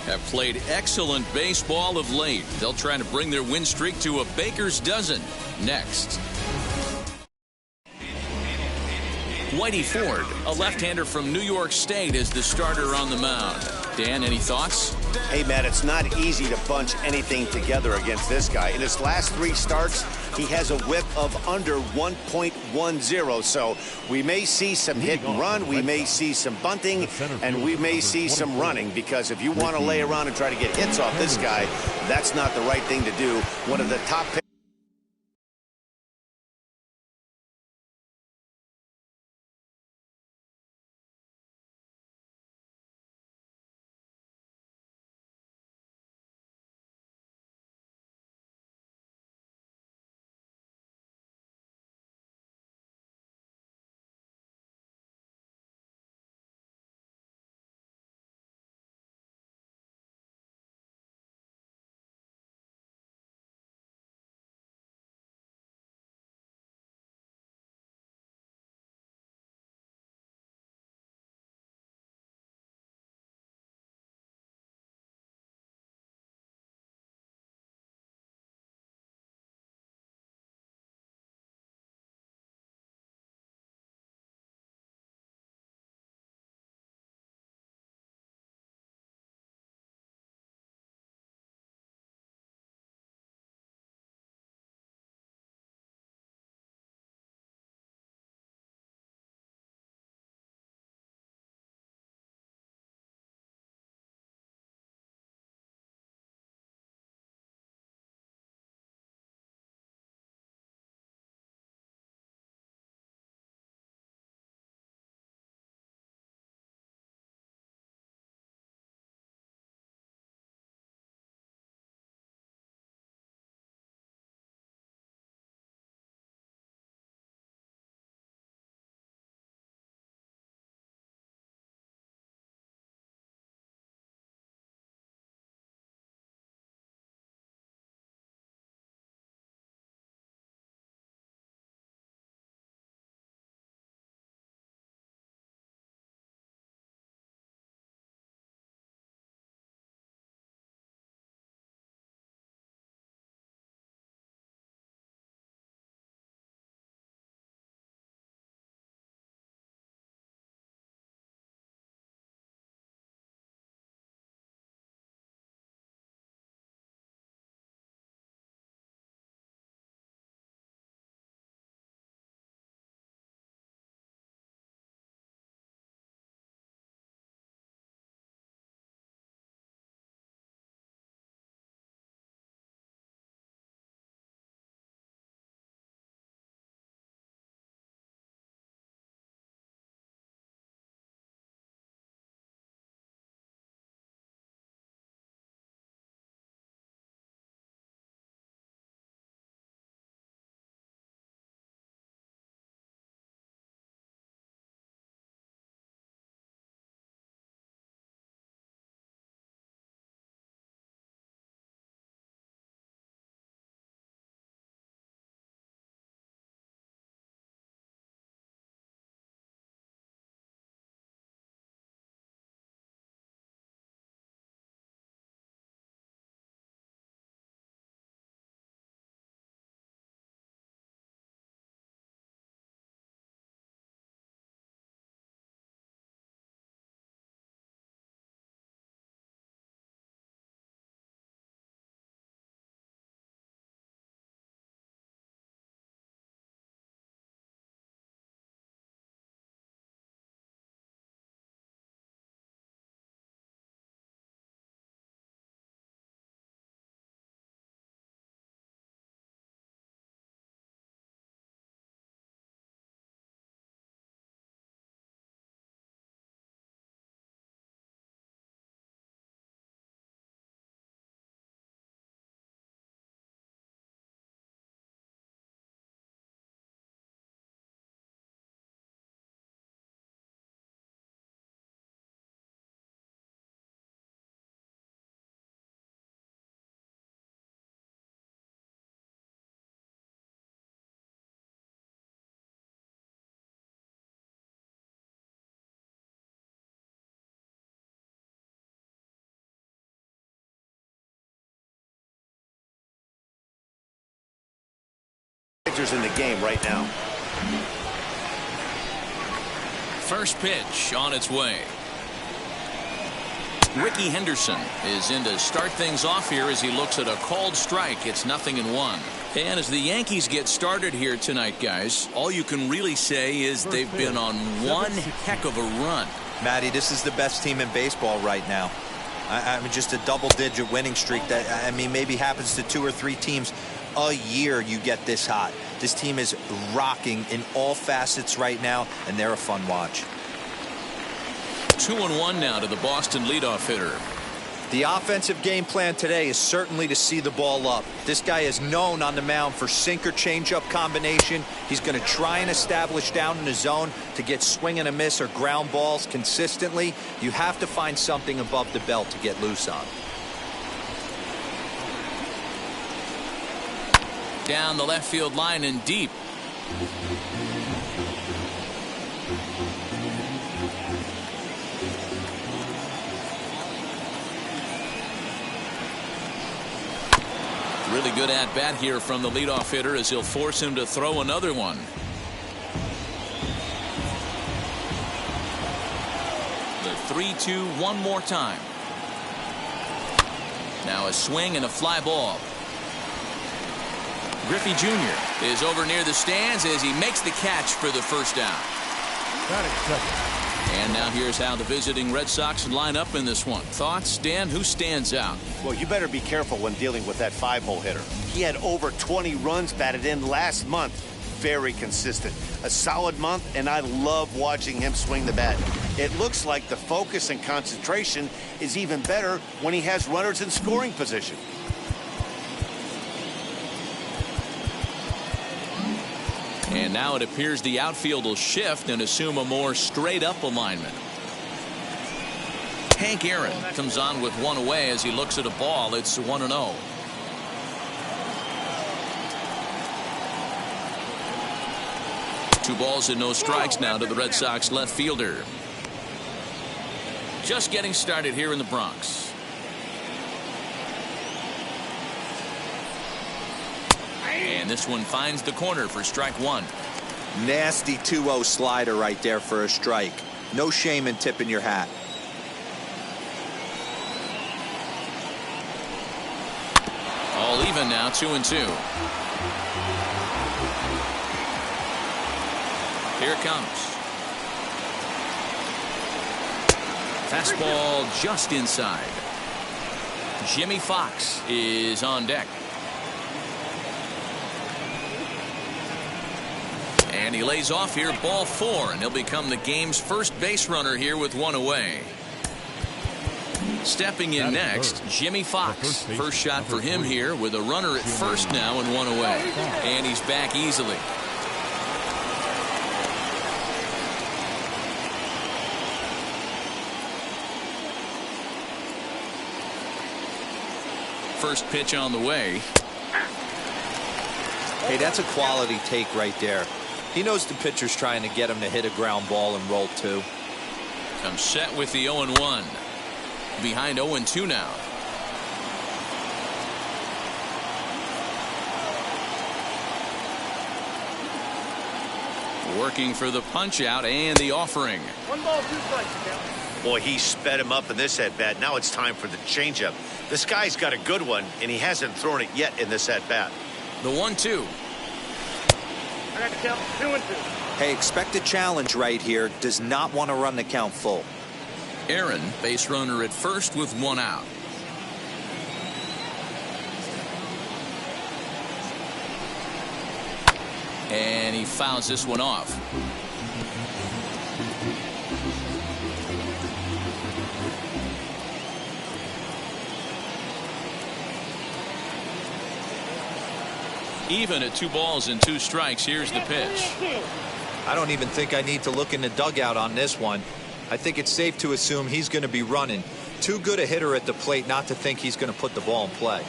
have played excellent baseball of late. They'll try to bring their win streak to a baker's dozen next. Whitey Ford, a left-hander from New York State, is the starter on the mound. Dan, any thoughts? Hey, Matt, it's not easy to bunch anything together against this guy. In his last 3 starts, he has a whip of under 1.10. So we may see some hit and run, we may see some bunting, and we may see some running, because if you want to lay around and try to get hits off this guy, that's not the right thing to do. One of the top Dodgers in the game right now. First pitch on its way. Ricky Henderson is in to start things off here as he looks at a called strike. It's 0-1. And as the Yankees get started here tonight, guys, all you can really say is they've been on one heck of a run. Matty, this is the best team in baseball right now. I mean, just a double-digit winning streak that, I mean, maybe happens to 2 or 3 teams a year you get this hot. This team is rocking in all facets right now, and they're a fun watch. 2-1 now to the Boston leadoff hitter. The offensive game plan today is certainly to see the ball up. This guy is known on the mound for sinker changeup combination. He's going to try and establish down in the zone to get swing and a miss or ground balls consistently. You have to find something above the belt to get loose on. Down the left field line and deep. Really good at bat here from the leadoff hitter as he'll force him to throw another one. The 3-2 one more time. Now a swing and a fly ball. Griffey Jr. is over near the stands as he makes the catch for the first down. And now here's how the visiting Red Sox line up in this one. Thoughts, Dan? Who stands out? Well, you better be careful when dealing with that 5-hole hitter. He had over 20 runs batted in last month. Very consistent. A solid month, and I love watching him swing the bat. It looks like the focus and concentration is even better when he has runners in scoring position. And now it appears the outfield will shift and assume a more straight-up alignment. Hank Aaron comes on with one away as he looks at a ball. It's 1-0. Two balls and no strikes now to the Red Sox left fielder. Just getting started here in the Bronx. And this one finds the corner for strike one. Nasty 2-0 slider right there for a strike. No shame in tipping your hat. All even now, 2-2. Here it comes. Fastball just inside. Jimmy Fox is on deck. And he lays off here, ball 4, and he'll become the game's first base runner here with one away. Stepping in next, Jimmy Fox. First shot for him here with a runner at first now and one away. And he's back easily. First pitch on the way. Hey, that's a quality take right there. He knows the pitcher's trying to get him to hit a ground ball and roll 2. I'm set with the 0-1. Behind 0-2 now. Working for the punch out and the offering. 1 ball, 2 strikes. Boy, he sped him up in this at-bat. Now it's time for the changeup. This guy's got a good one, and he hasn't thrown it yet in this at-bat. The 1-2. I got the count 2-2. Hey, expect a challenge right here. Does not want to run the count full. Aaron, base runner at first with 1 out. And he fouls this one off. Even at 2 balls and 2 strikes. Here's the pitch. I don't even think I need to look in the dugout on this one. I think it's safe to assume he's going to be running. Too good a hitter at the plate not to think he's going to put the ball in play.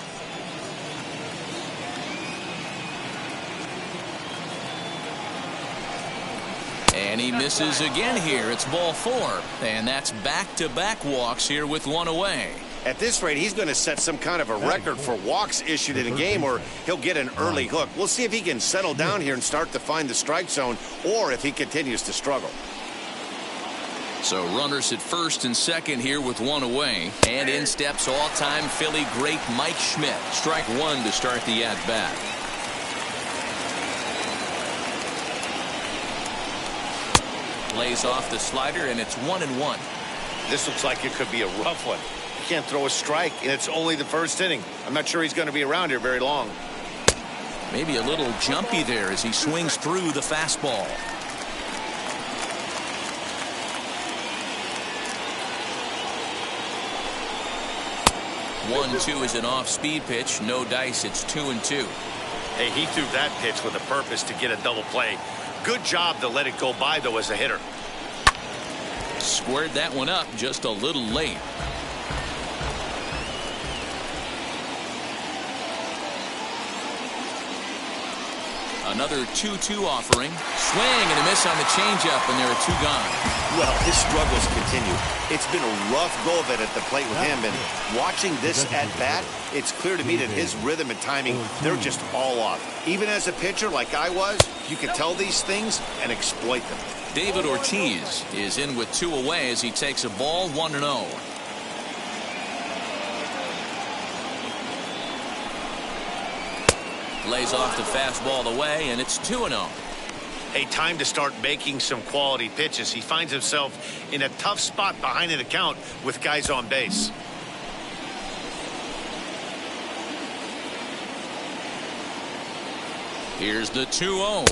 And he misses again here. It's ball 4. And that's back-to-back walks here with 1 away. At this rate, he's going to set some kind of a record for walks issued in a game, or he'll get an early hook. We'll see if he can settle down here and start to find the strike zone, or if he continues to struggle. So runners at first and second here with one away. And in steps all-time Philly great Mike Schmidt. Strike one to start the at-bat. Lays off the slider, and it's 1-1. This looks like it could be a rough one. He can't throw a strike, and it's only the first inning. I'm not sure he's going to be around here very long. Maybe a little jumpy there as he swings through the fastball. One-two is an off-speed pitch. No dice. It's 2-2. Hey, he threw that pitch with a purpose to get a double play. Good job to let it go by, though, as a hitter. Squared that one up just a little late. Another 2-2 offering. Swing and a miss on the changeup, and there are two gone. Well, his struggles continue. It's been a rough go of it at the plate with him, and watching this at-bat, it's clear to me that his rhythm and timing, they're just all off. Even as a pitcher like I was, you can tell these things and exploit them. David Ortiz is in with two away as he takes a ball 1-0. Lays off the fastball away, and it's 2-0. Hey, time to start making some quality pitches. He finds himself in a tough spot behind an account with guys on base. Here's the 2-0.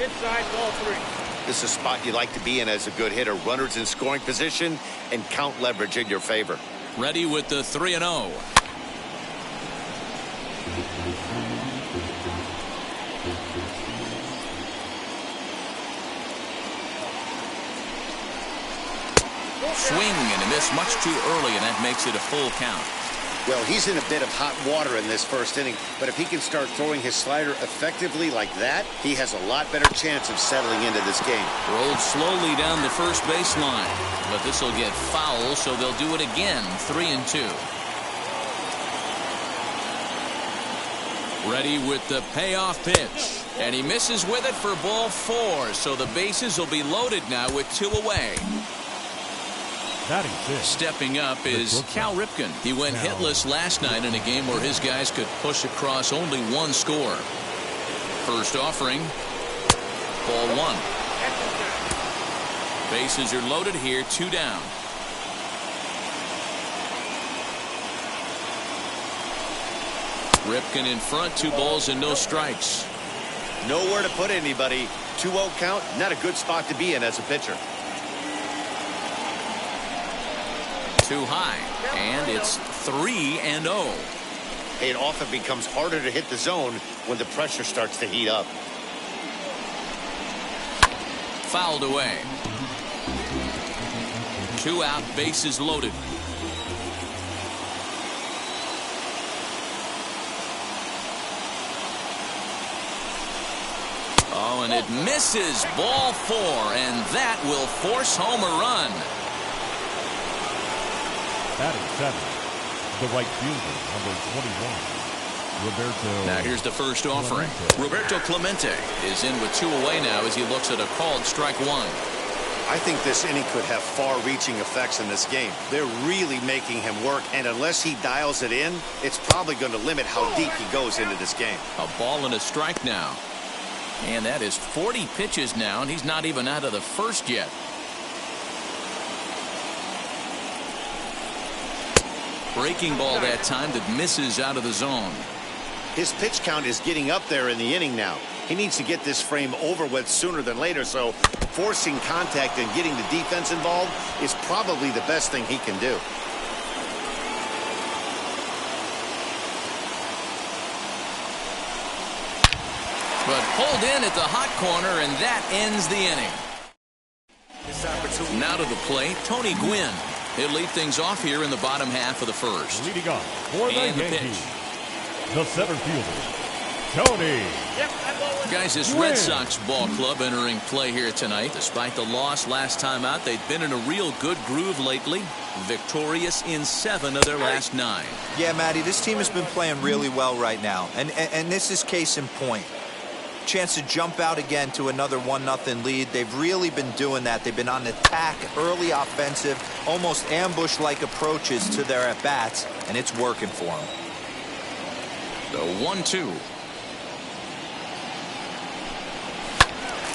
Inside, ball three. This is a spot you like to be in as a good hitter. Runners in scoring position and count leverage in your favor. Ready with the 3-0. Swing and a miss much too early, and that makes it a full count. Well, he's in a bit of hot water in this first inning, but if he can start throwing his slider effectively like that, he has a lot better chance of settling into this game. Rolled slowly down the first baseline, but this will get foul, so they'll do it again. 3-2. Ready with the payoff pitch, and he misses with it for ball 4, so the bases will be loaded now with two away. Stepping up is Cal Ripken. He went hitless last night in a game where his guys could push across only one score. First offering, ball 1. Bases are loaded here, 2 down. Ripken in front, 2 balls and no strikes. Nowhere to put anybody. 2-0 count, not a good spot to be in as a pitcher. Too high, and it's 3-0. Hey, it often becomes harder to hit the zone when the pressure starts to heat up. Fouled away. 2 out, bases loaded. Oh, and it misses. Ball 4, and that will force home a run. Batting 7, the right fielder, number 21, Roberto. Now here's the first offering. Roberto Clemente is in with 2 away now as he looks at a called strike 1. I think this inning could have far-reaching effects in this game. They're really making him work, and unless he dials it in, it's probably going to limit how deep he goes into this game. A ball and a strike now. And that is 40 pitches now, and he's not even out of the first yet. Breaking ball that time that misses out of the zone. His pitch count is getting up there in the inning now. He needs to get this frame over with sooner than later, so forcing contact and getting the defense involved is probably the best thing he can do. But pulled in at the hot corner, and that ends the inning. Now to the plate, Tony Gwynn. He'll lead things off here in the bottom half of the first. Leading off for the Yankees, the center fielder, Tony. Guys, this Red Sox ball club entering play here tonight. Despite the loss last time out, they've been in a real good groove lately. victorious in 7 of their last 9. Yeah, Matty, this team has been playing really well right now, and this is case in point. Chance to jump out again to another 1-0 lead. They've really been doing that. They've been on attack, early offensive, almost ambush-like approaches to their at-bats, and it's working for them. The 1-2.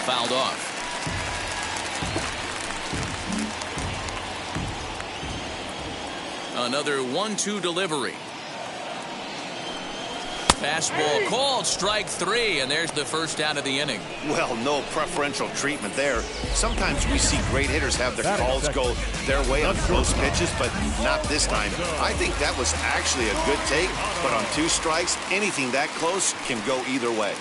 Fouled off. Another 1-2 delivery. Fastball called, strike 3, and there's the first out of the inning. Well, no preferential treatment there. Sometimes we see great hitters have their calls go their way on close pitches, but not this time. I think that was actually a good take, but on 2 strikes, anything that close can go either way.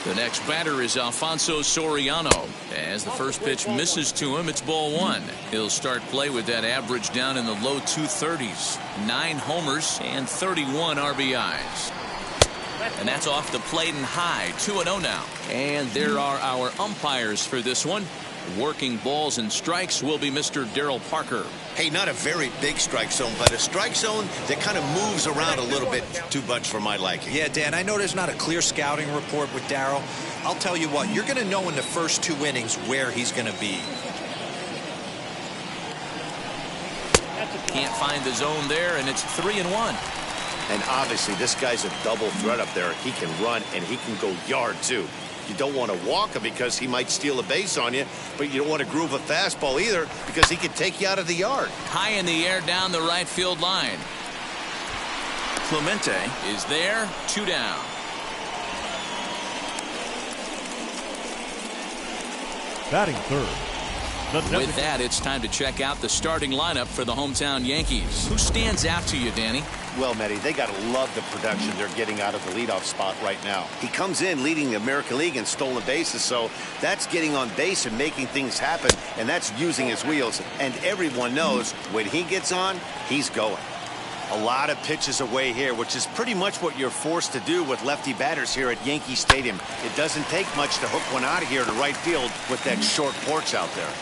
The next batter is Alfonso Soriano. As the first pitch misses to him, it's ball 1. He'll start play with that average down in the low 230s. 9 homers and 31 RBIs. And that's off the plate and high. 2-0 now. And there are our umpires for this one. Working balls and strikes will be Mr. Daryl Parker. Hey, not a very big strike zone, but a strike zone that kind of moves around a little bit too much for my liking. Yeah, Dan, I know there's not a clear scouting report with Daryl. I'll tell you what, you're going to know in the first 2 innings where he's going to be. Can't find the zone there, and it's 3-1. And obviously, this guy's a double threat up there. He can run, and he can go yard, too. You don't want to walk him because he might steal a base on you, but you don't want to groove a fastball either because he can take you out of the yard. High in the air down the right field line. Clemente is there. 2 down. Batting third. With that, it's time to check out the starting lineup for the hometown Yankees. Who stands out to you, Danny? Well, Matty, they got to love the production they're getting out of the leadoff spot right now. He comes in leading the American League in stolen bases, so that's getting on base and making things happen, and that's using his wheels. And everyone knows when he gets on, he's going. A lot of pitches away here, which is pretty much what you're forced to do with lefty batters here at Yankee Stadium. It doesn't take much to hook one out of here to right field with that short porch out there.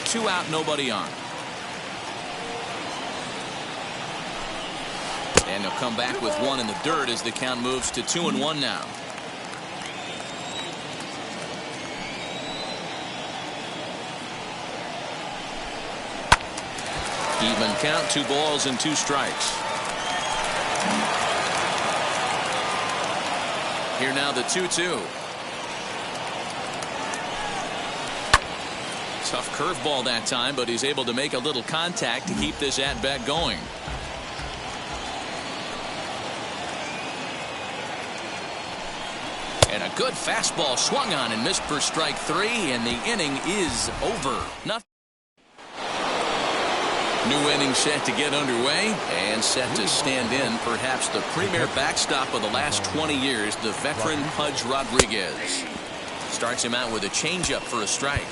2 out, nobody on. And they'll come back with 1 in the dirt as the count moves to 2-1 now. Even count, 2 balls and 2 strikes. Here now the 2-2. Tough curveball that time, but he's able to make a little contact to keep this at-bat going. And a good fastball swung on and missed for strike 3, and the inning is over. New inning set to get underway and set to stand in perhaps the premier backstop of the last 20 years, the veteran Pudge Rodriguez. Starts him out with a changeup for a strike.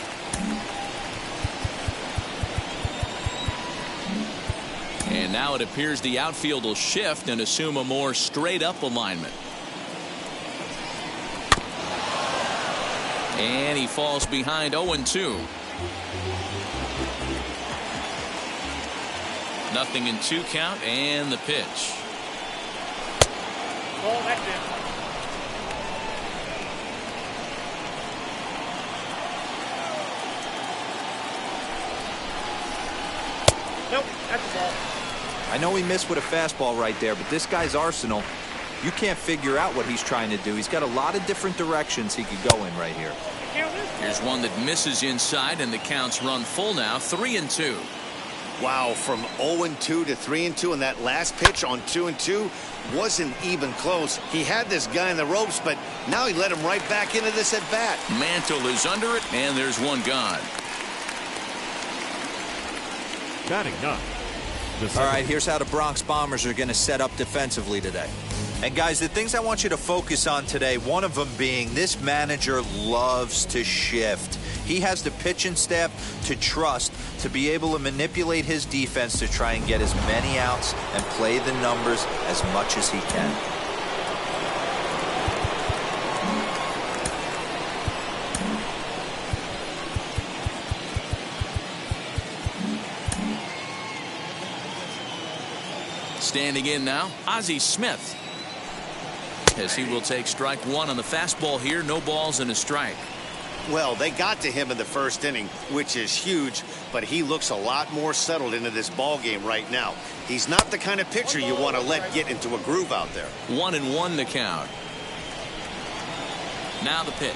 And now it appears the outfield will shift and assume a more straight-up alignment. And he falls behind 0-2. Nothing in 2 count, and the pitch. Ball, that's it. Nope, that's the ball. I know he missed with a fastball right there, but this guy's arsenal, you can't figure out what he's trying to do. He's got a lot of different directions he could go in right here. Here's one that misses inside, and the count's run full now, 3-2. Wow, from 0-2 to 3-2, and that last pitch on 2-2 wasn't even close. He had this guy in the ropes, but now he let him right back into this at bat. Mantle is under it, and there's 1 gone. Batting 9. All right, here's how the Bronx Bombers are going to set up defensively today. And guys, the things I want you to focus on today, one of them being this manager loves to shift. He has the pitching staff to trust to be able to manipulate his defense to try and get as many outs and play the numbers as much as he can. Standing in now, Ozzie Smith, as he will take strike one on the fastball here. No balls and a strike. Well, they got to him in the first inning, which is huge, but he looks a lot more settled into this ball game right now. He's not the kind of pitcher you want to let get into a groove out there. 1-1 the count. Now the pitch.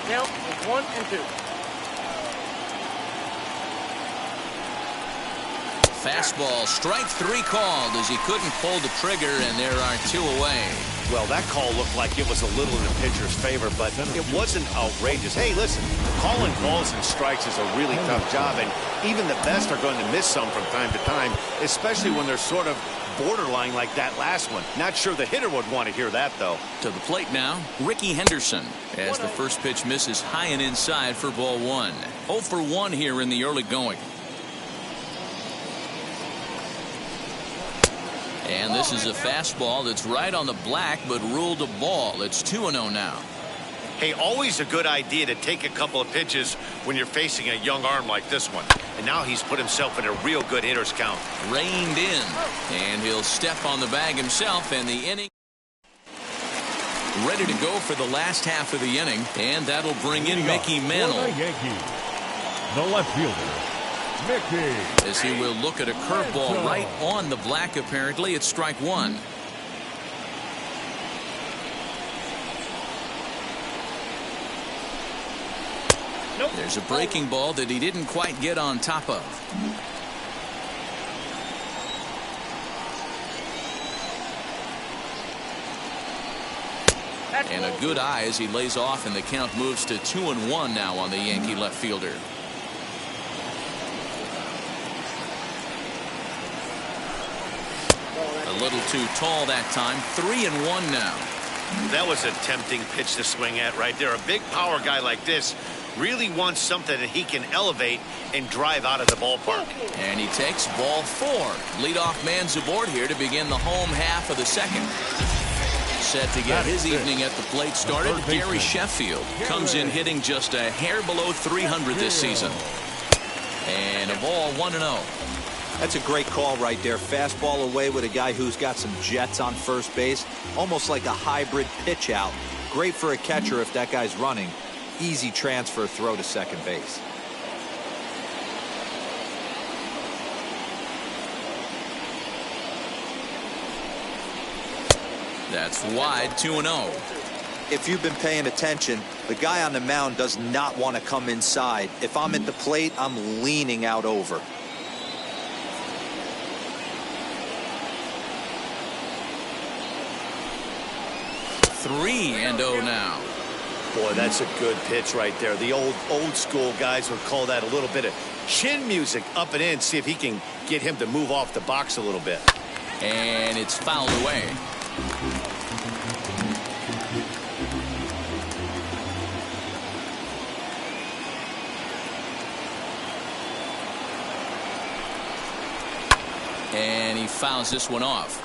Count is 1-2. Fastball, strike three called as he couldn't pull the trigger, and there are 2 away. Well, that call looked like it was a little in the pitcher's favor, but it wasn't outrageous. Hey, listen, calling balls and strikes is a really tough job, and even the best are going to miss some from time to time, especially when they're sort of borderline like that last one. Not sure the hitter would want to hear that, though. To the plate now, Ricky Henderson, as the first pitch misses high and inside for ball 1. 0 for 1 here in the early going. And this is a fastball that's right on the black, but ruled a ball. It's 2-0 now. Hey, always a good idea to take a couple of pitches when you're facing a young arm like this one. And now he's put himself in a real good hitter's count. Reined in, and he'll step on the bag himself, and the inning ready to go for the last half of the inning, and that'll bring in Mickey Mantle. For the Yankees, the left fielder, Mickey. As he will look at a curveball right on the black. Apparently it's strike one. Nope. There's a breaking ball that he didn't quite get on top of. And a good eye as he lays off, and the count moves to 2-1 now on the Yankee left fielder. A little too tall that time. 3-1 now. That was a tempting pitch to swing at right there. A big power guy like this really wants something that he can elevate and drive out of the ballpark. And he takes ball 4. Leadoff man's aboard here to begin the home half of the second. Set to get his evening at the plate started. Gary Sheffield comes in hitting just a hair below 300 this season. And a ball 1-0. That's a great call right there. Fastball away with a guy who's got some jets on first base. Almost like a hybrid pitch out. Great for a catcher if that guy's running. Easy transfer throw to second base. That's wide. 2-0. If you've been paying attention, the guy on the mound does not want to come inside. If I'm at the plate, I'm leaning out over. 3-0 now. Boy, that's a good pitch right there. The old school guys would call that a little bit of chin music up and in. See if he can get him to move off the box a little bit. And it's fouled away. And he fouls this one off.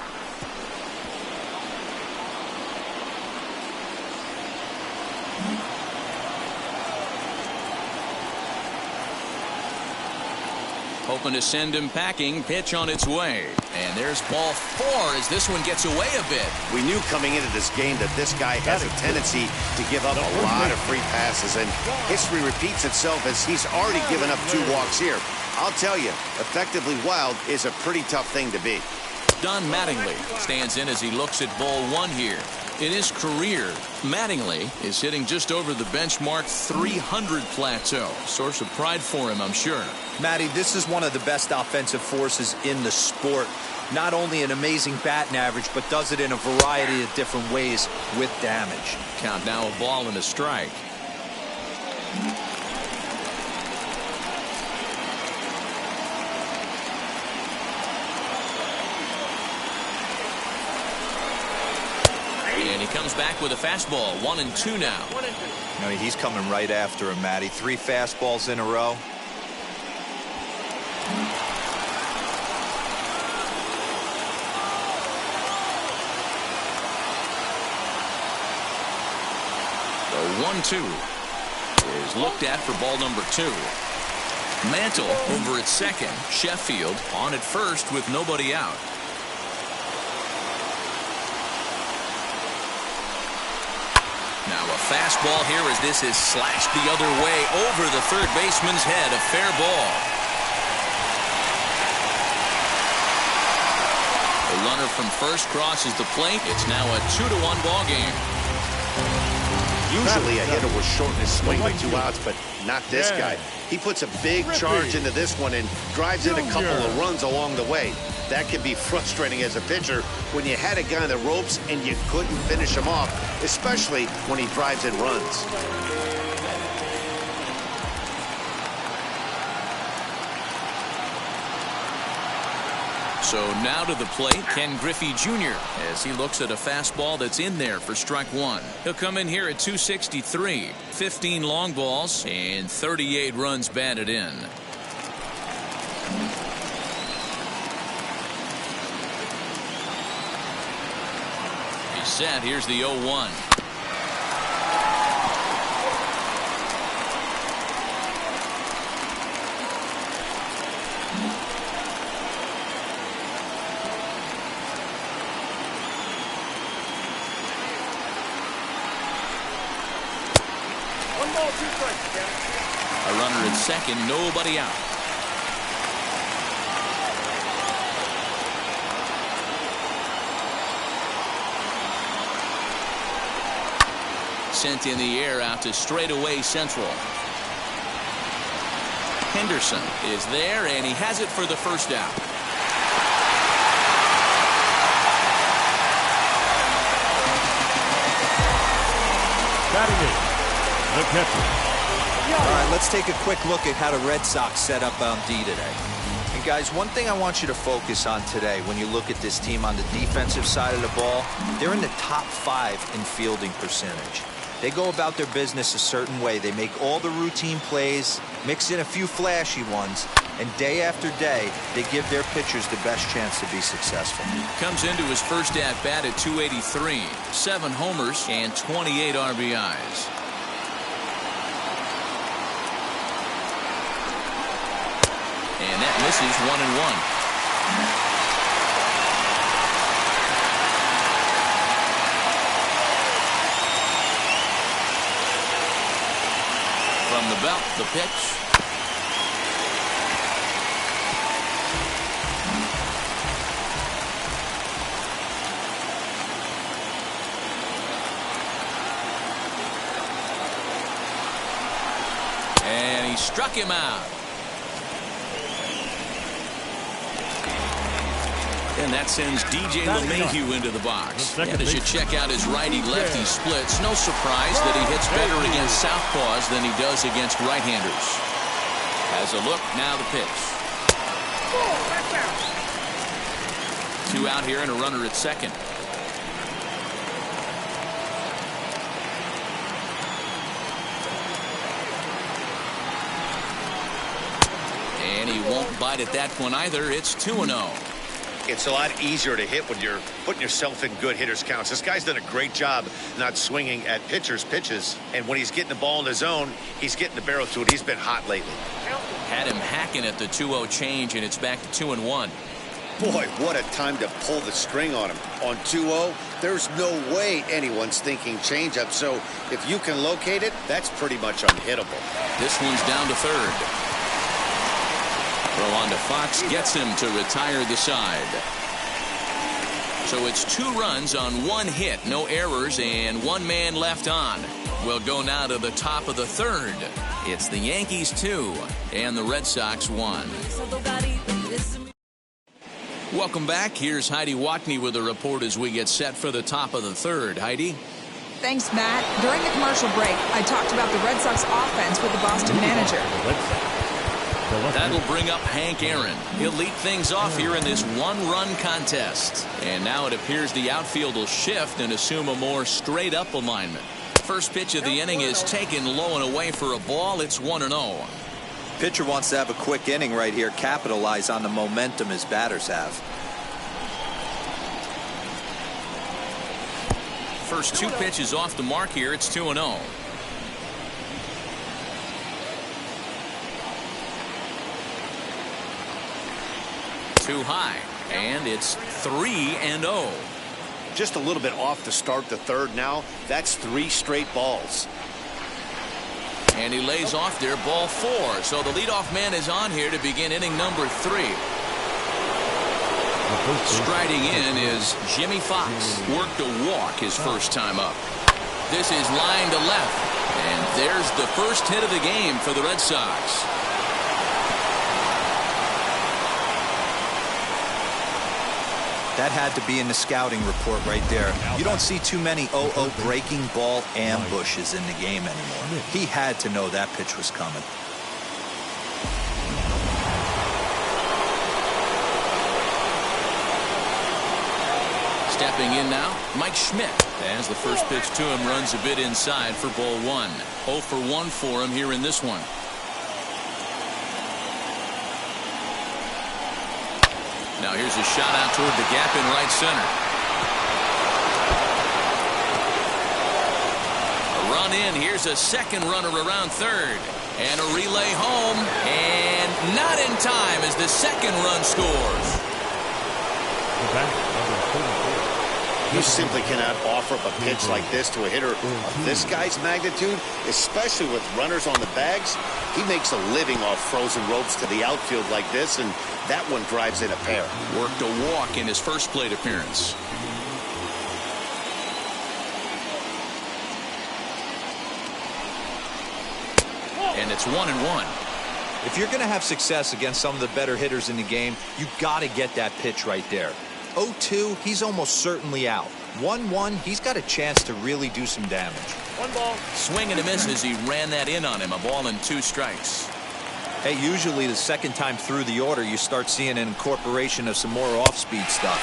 Hoping to send him packing. Pitch on its way. And there's ball 4 as this one gets away a bit. We knew coming into this game that this guy has a tendency to give up a lot of free passes, and history repeats itself as he's already given up 2 walks here. I'll tell you, effectively wild is a pretty tough thing to be. Don Mattingly stands in as he looks at ball 1 here. In his career, Mattingly is hitting just over the benchmark 300 plateau. Source of pride for him, I'm sure. Matty, this is one of the best offensive forces in the sport. Not only an amazing batting average, but does it in a variety of different ways with damage. Count now, a ball and a strike. And he comes back with a fastball. 1-2 now. No, he's coming right after him, Matty. 3 fastballs in a row. The 1-2 is looked at for ball number 2. Mantle over at second. Sheffield on at first with nobody out. Now a fastball here as this is slashed the other way over the third baseman's head. A fair ball. The runner from first crosses the plate. It's now a 2-1 ball game. Usually a hitter will shorten his swing by 2 outs, but not this guy. He puts a big charge into this one and drives in a couple of runs along the way. That can be frustrating as a pitcher when you had a guy on the ropes and you couldn't finish him off, especially when he drives in runs. So now to the plate, Ken Griffey Jr. as he looks at a fastball that's in there for strike 1. He'll come in here at 263, 15 long balls, and 38 runs batted in. He's set. Here's the 0-1. A runner at second, nobody out. Sent in the air out to straightaway central. Henderson is there, and he has it for the first out. Batting it, the catcher. All right, let's take a quick look at how the Red Sox set up on D today. And guys, one thing I want you to focus on today when you look at this team on the defensive side of the ball, they're in the top 5 in fielding percentage. They go about their business a certain way. They make all the routine plays, mix in a few flashy ones, and day after day, they give their pitchers the best chance to be successful. Comes into his first at-bat at 283, 7 homers and 28 RBIs. And that misses 1-1. From the belt, the pitch. And he struck him out. And that sends DJ LeMahieu into the box. And as you check out his righty-lefty splits, no surprise that he hits better against southpaws than he does against right-handers. Has a look, now the pitch. 2 out here and a runner at second. And he won't bite at that one either. It's 2-0. It's a lot easier to hit when you're putting yourself in good hitters' counts. This guy's done a great job not swinging at pitchers' pitches. And when he's getting the ball in the zone, he's getting the barrel to it. He's been hot lately. Had him hacking at the 2-0 change, and it's back to 2-1. Boy, what a time to pull the string on him. On 2-0, there's no way anyone's thinking changeup. So if you can locate it, that's pretty much unhittable. This one's down to third. Throw on to Fox, gets him to retire the side. So it's 2 runs on 1 hit, no errors, and 1 man left on. We'll go now to the top of the third. It's the Yankees 2 and the Red Sox 1. Welcome back. Here's Heidi Watney with a report as we get set for the top of the third. Heidi? Thanks, Matt. During the commercial break, I talked about the Red Sox offense with the Boston manager. That'll bring up Hank Aaron. He'll lead things off here in this 1-run contest. And now it appears the outfield will shift and assume a more straight-up alignment. First pitch of the inning is taken low and away for a ball. It's 1-0. Pitcher wants to have a quick inning right here, capitalize on the momentum his batters have. First 2 pitches off the mark here. It's 2-0. Too high, and it's 3-0. Just a little bit off to start the third now. That's 3 straight balls. And he lays off there, ball 4. So the leadoff man is on here to begin inning number 3. Striding in is Jimmy Fox. Worked a walk his first time up. This is line to left. And there's the first hit of the game for the Red Sox. That had to be in the scouting report right there. You don't see too many 0-0 breaking ball ambushes in the game anymore. He had to know that pitch was coming. Stepping in now, Mike Schmidt. As the first pitch to him runs a bit inside for ball 1. 0 for 1 for him here in this one. Now here's a shot out toward the gap in right center. A run in. Here's a second runner around third. And a relay home. And not in time as the second run scores. You simply cannot offer up a pitch like this to a hitter of this guy's magnitude, especially with runners on the bags. He makes a living off frozen ropes to the outfield like this, and that one drives in a pair. Worked a walk in his first plate appearance. And it's 1-1. If you're going to have success against some of the better hitters in the game, you got to get that pitch right there. 0-2, he's almost certainly out. 1-1, he's got a chance to really do some damage. 1 ball. Swing and a miss as he ran that in on him. A ball and 2 strikes. Hey, usually the second time through the order, you start seeing an incorporation of some more off-speed stuff.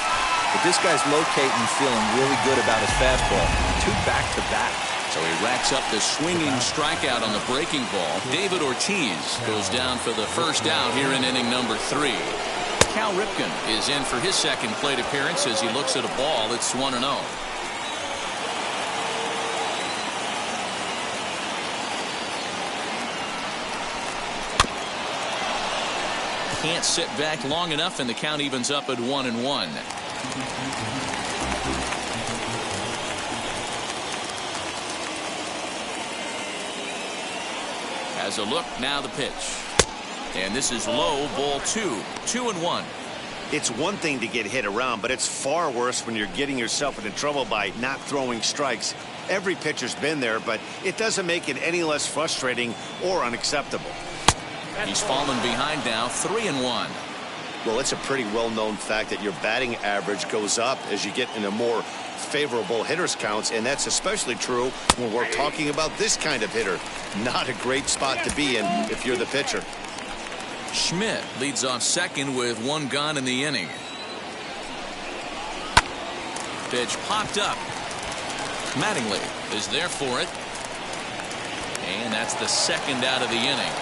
But this guy's locating, feeling really good about his fastball. 2 back-to-back. So he racks up the swinging strikeout on the breaking ball. David Ortiz goes down for the first out here in inning number 3. Cal Ripken is in for his second plate appearance as he looks at a ball that's 1-0. Can't sit back long enough, and the count evens up at 1-1. As a look, now the pitch. And this is low, ball 2. 2-1. It's one thing to get hit around, but it's far worse when you're getting yourself into trouble by not throwing strikes. Every pitcher's been there, but it doesn't make it any less frustrating or unacceptable. He's fallen behind now, 3-1. Well, it's a pretty well-known fact that your batting average goes up as you get into more favorable hitters counts, and that's especially true when we're talking about this kind of hitter. Not a great spot to be in if you're the pitcher. Schmidt leads off second with 1 gone in the inning. Pitch popped up. Mattingly is there for it. And that's the second out of the inning.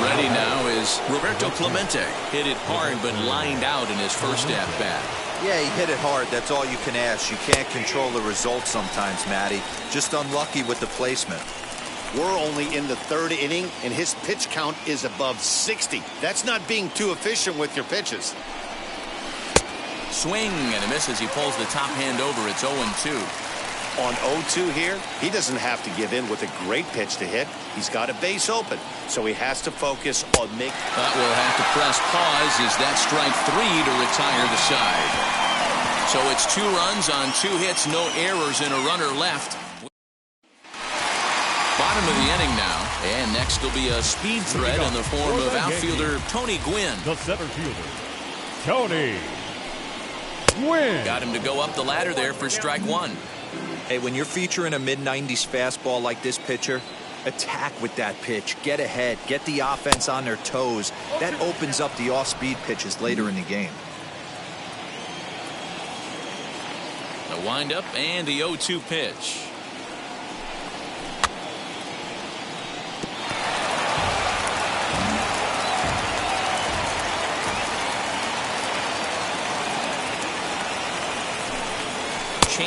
Ready now is Roberto Clemente. Hit it hard but lined out in his first at-bat. Yeah, he hit it hard. That's all you can ask. You can't control the result sometimes, Matty. Just unlucky with the placement. We're only in the 3rd inning, and his pitch count is above 60. That's not being too efficient with your pitches. Swing and a miss as he pulls the top hand over. It's 0-2. On 0-2 here, he doesn't have to give in with a great pitch to hit. He's got a base open, so he has to focus on making. But we'll have to press pause as that strike 3 to retire the side. So it's 2 runs on 2 hits, no errors, and a runner left. Bottom of the inning now, and next will be a speed threat in the form of outfielder Tony Gwynn. The center fielder, Tony Gwynn. Got him to go up the ladder there for strike 1. Hey, when you're featuring a mid-90s fastball like this pitcher, attack with that pitch. Get ahead. Get the offense on their toes. That opens up the off-speed pitches later in the game. The windup and the 0-2 pitch.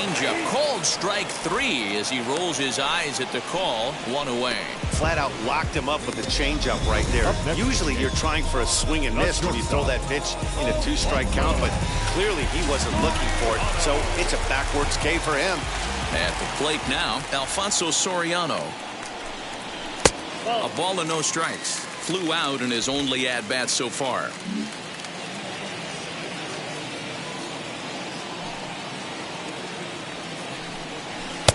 changeup. Called strike 3 as he rolls his eyes at the call. 1 away. Flat out locked him up with the changeup right there. Usually you're trying for a swing and miss when you throw that pitch in a 2-strike count, but clearly he wasn't looking for it, so it's a backwards K for him. At the plate now, Alfonso Soriano. A ball and no strikes. Flew out in his only at-bat so far.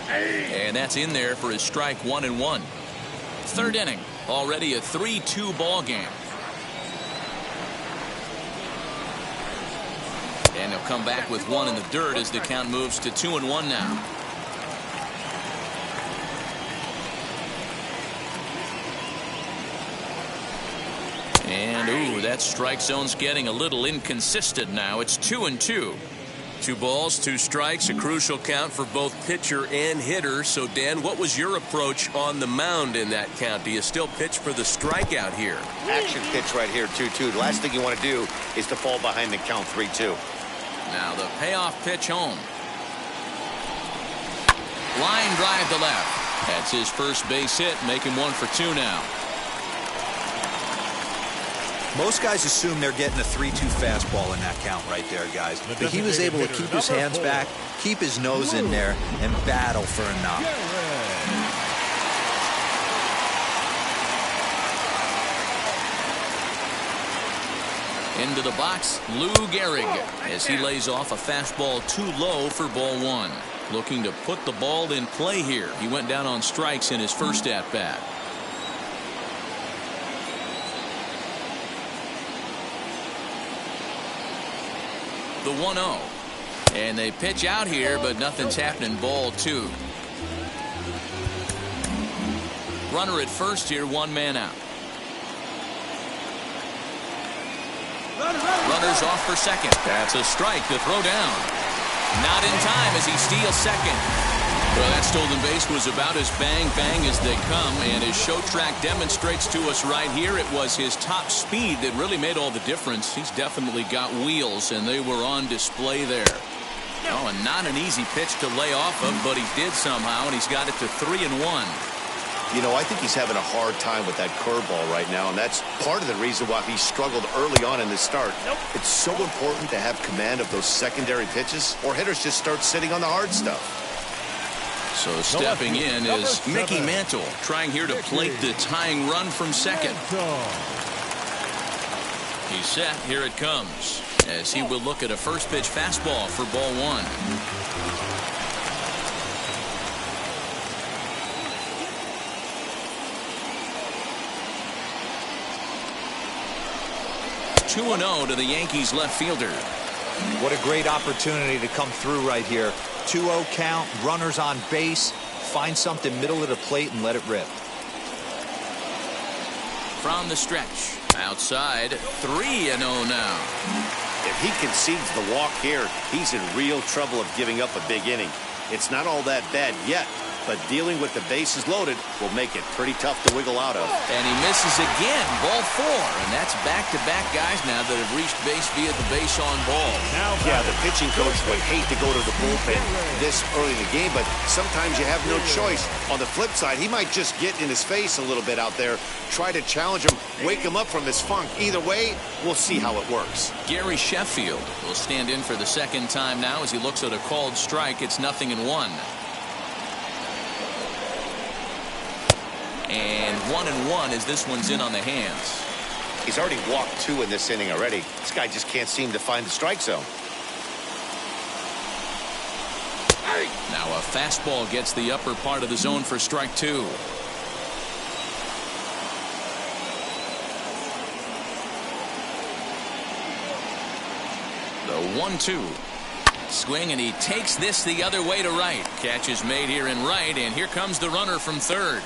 And that's in there for his strike 1-1. Third inning. Already a 3-2 ball game. And he'll come back with 1 in the dirt as the count moves to 2-1 now. And ooh, that strike zone's getting a little inconsistent now. It's 2-2. 2 balls, 2 strikes, a crucial count for both pitcher and hitter. So, Dan, what was your approach on the mound in that count? Do you still pitch for the strikeout here? Action pitch right here, 2-2. The last thing you want to do is to fall behind the count 3-2. Now the payoff pitch home. Line drive to left. That's his first base hit, making 1 for 2 now. Most guys assume they're getting a 3-2 fastball in that count right there, guys. But he was able to keep his hands back, keep his nose in there, and battle for a knock. Into the box, Lou Gehrig as he lays off a fastball too low for ball 1. Looking to put the ball in play here. He went down on strikes in his first at-bat. The 1-0. And they pitch out here, but nothing's happening. Ball 2. Runner at first here, 1 man out. Runner's off for second. That's a strike to throw down. Not in time as he steals second. Well, that stolen base was about as bang-bang as they come, and as Show Track demonstrates to us right here, it was his top speed that really made all the difference. He's definitely got wheels, and they were on display there. Oh, and not an easy pitch to lay off of, but he did somehow, and he's got it to 3-1. You know, I think he's having a hard time with that curveball right now, and that's part of the reason why he struggled early on in the start. It's so important to have command of those secondary pitches, or hitters just start sitting on the hard stuff. So stepping in is Mickey Mantle, trying here to plate the tying run from second. He's set. Here it comes as he will look at a first pitch fastball for ball 1. (2-0) to the Yankees left fielder. What a great opportunity to come through right here. 2-0 count, runners on base. Find something middle of the plate and let it rip. From the stretch. Outside. 3-0 now. If he concedes the walk here, he's in real trouble of giving up a big inning. It's not all that bad yet, but dealing with the bases loaded will make it pretty tough to wiggle out of. And he misses again. Ball 4. And that's back-to-back guys now that have reached base via the base on ball. Yeah, the pitching coach would hate to go to the bullpen this early in the game, but sometimes you have no choice. On the flip side, he might just get in his face a little bit out there, try to challenge him, wake him up from his funk. Either way, we'll see how it works. Gary Sheffield will stand in for the second time now as he looks at a called strike. It's 0-1. And 1-1 as this one's in on the hands. He's already walked 2 in this inning already. This guy just can't seem to find the strike zone. Now a fastball gets the upper part of the zone for strike 2. The 1-2. Swing, and he takes this the other way to right. Catch is made here in right, and here comes the runner from third.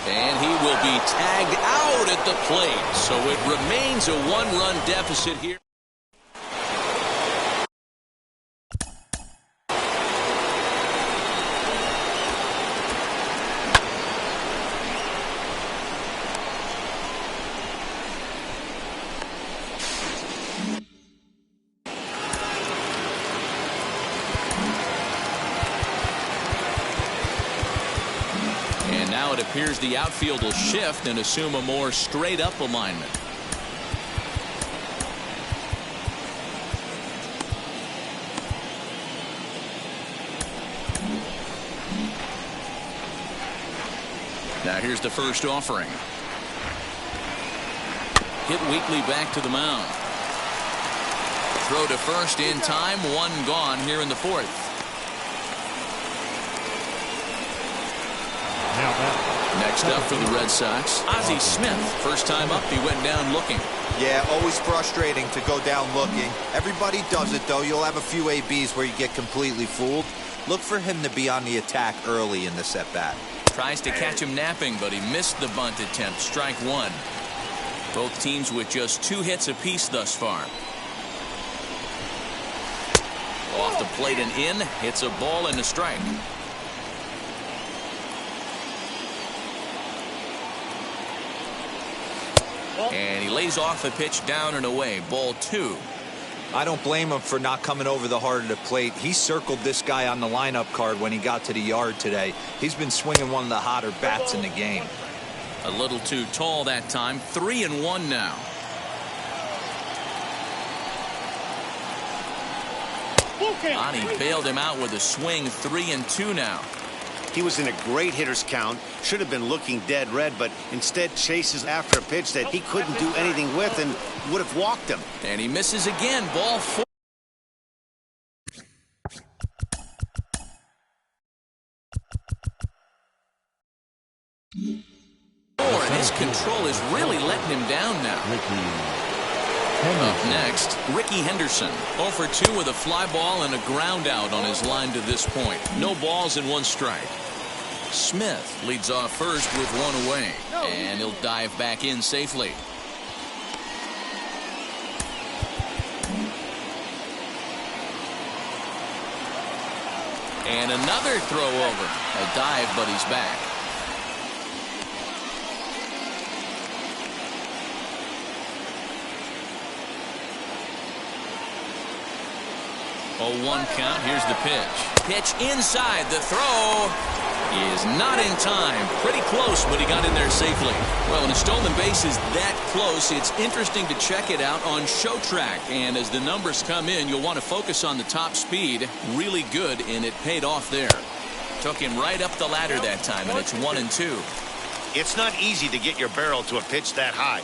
And he will be tagged out at the plate. So it remains a 1-run deficit here. appears the outfield will shift and assume a more straight up alignment. Now here's the first offering. Hit weakly back to the mound. Throw to first in time. One gone here in the fourth. Next up for the Red Sox, Ozzie Smith. First time up, he went down looking. Yeah, always frustrating to go down looking. Everybody does it, though. You'll have a few ABs where you get completely fooled. Look for him to be on the attack early in this at-bat. Tries to catch him napping, but he missed the bunt attempt. Strike one. Both teams with just 2 hits apiece thus far. Off the plate and in. Hits a ball and a strike. And he lays off a pitch down and away. Ball 2. I don't blame him for not coming over the heart of the plate. He circled this guy on the lineup card when he got to the yard today. He's been swinging one of the hotter bats in the game. A little too tall that time. 3-1 now. Ani bailed him out with a swing. 3-2 now. He was in a great hitter's count. Should have been looking dead red, but instead chases after a pitch that he couldn't do anything with and would have walked him. And he misses again. Ball 4. And his control is really letting him down now. Up next, Ricky Henderson. 0 for 2 with a fly ball and a ground out on his line to this point. No balls and 1 strike. Smith leads off first with 1 away. And he'll dive back in safely. And another throw over. A dive, but he's back. Oh, 1 count. Here's the pitch. Pitch inside. The throw is not in time. Pretty close, but he got in there safely. Well, when a stolen base is that close, it's interesting to check it out on Show Track. And as the numbers come in, you'll want to focus on the top speed. Really good, and it paid off there. Took him right up the ladder that time, and it's 1-2. It's not easy to get your barrel to a pitch that high.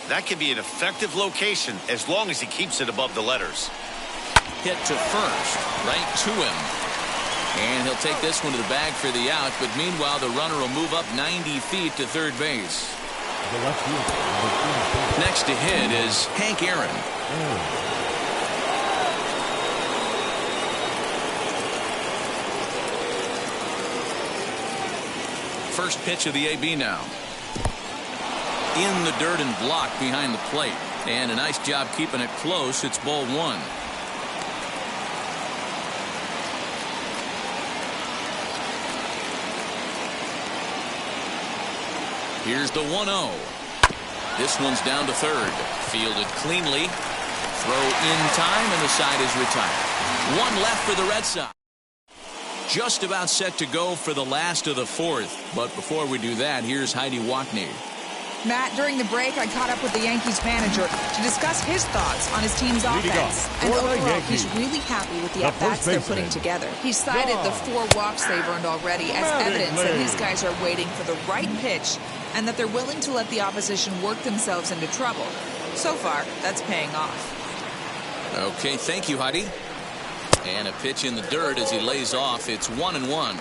That can be an effective location as long as he keeps it above the letters. Hit to first, right to him. And he'll take this one to the bag for the out, but meanwhile the runner will move up 90 feet to third base. Next to hit is Hank Aaron. First pitch of the AB now. In the dirt and blocked behind the plate. And a nice job keeping it close. It's ball 1. Here's the 1-0. This one's down to third. Fielded cleanly. Throw in time, and the side is retired. 1 left for the Red Sox. Just about set to go for the last of the fourth. But before we do that, here's Heidi Watney. Matt, during the break, I caught up with the Yankees manager to discuss his thoughts on his team's offense. And overall, he's really happy with the at-bats they're putting together. He cited the 4 walks they've earned already as evidence that his guys are waiting for the right pitch and that they're willing to let the opposition work themselves into trouble. So far, that's paying off. Okay, thank you, Heidi. And a pitch in the dirt as he lays off. It's 1-1.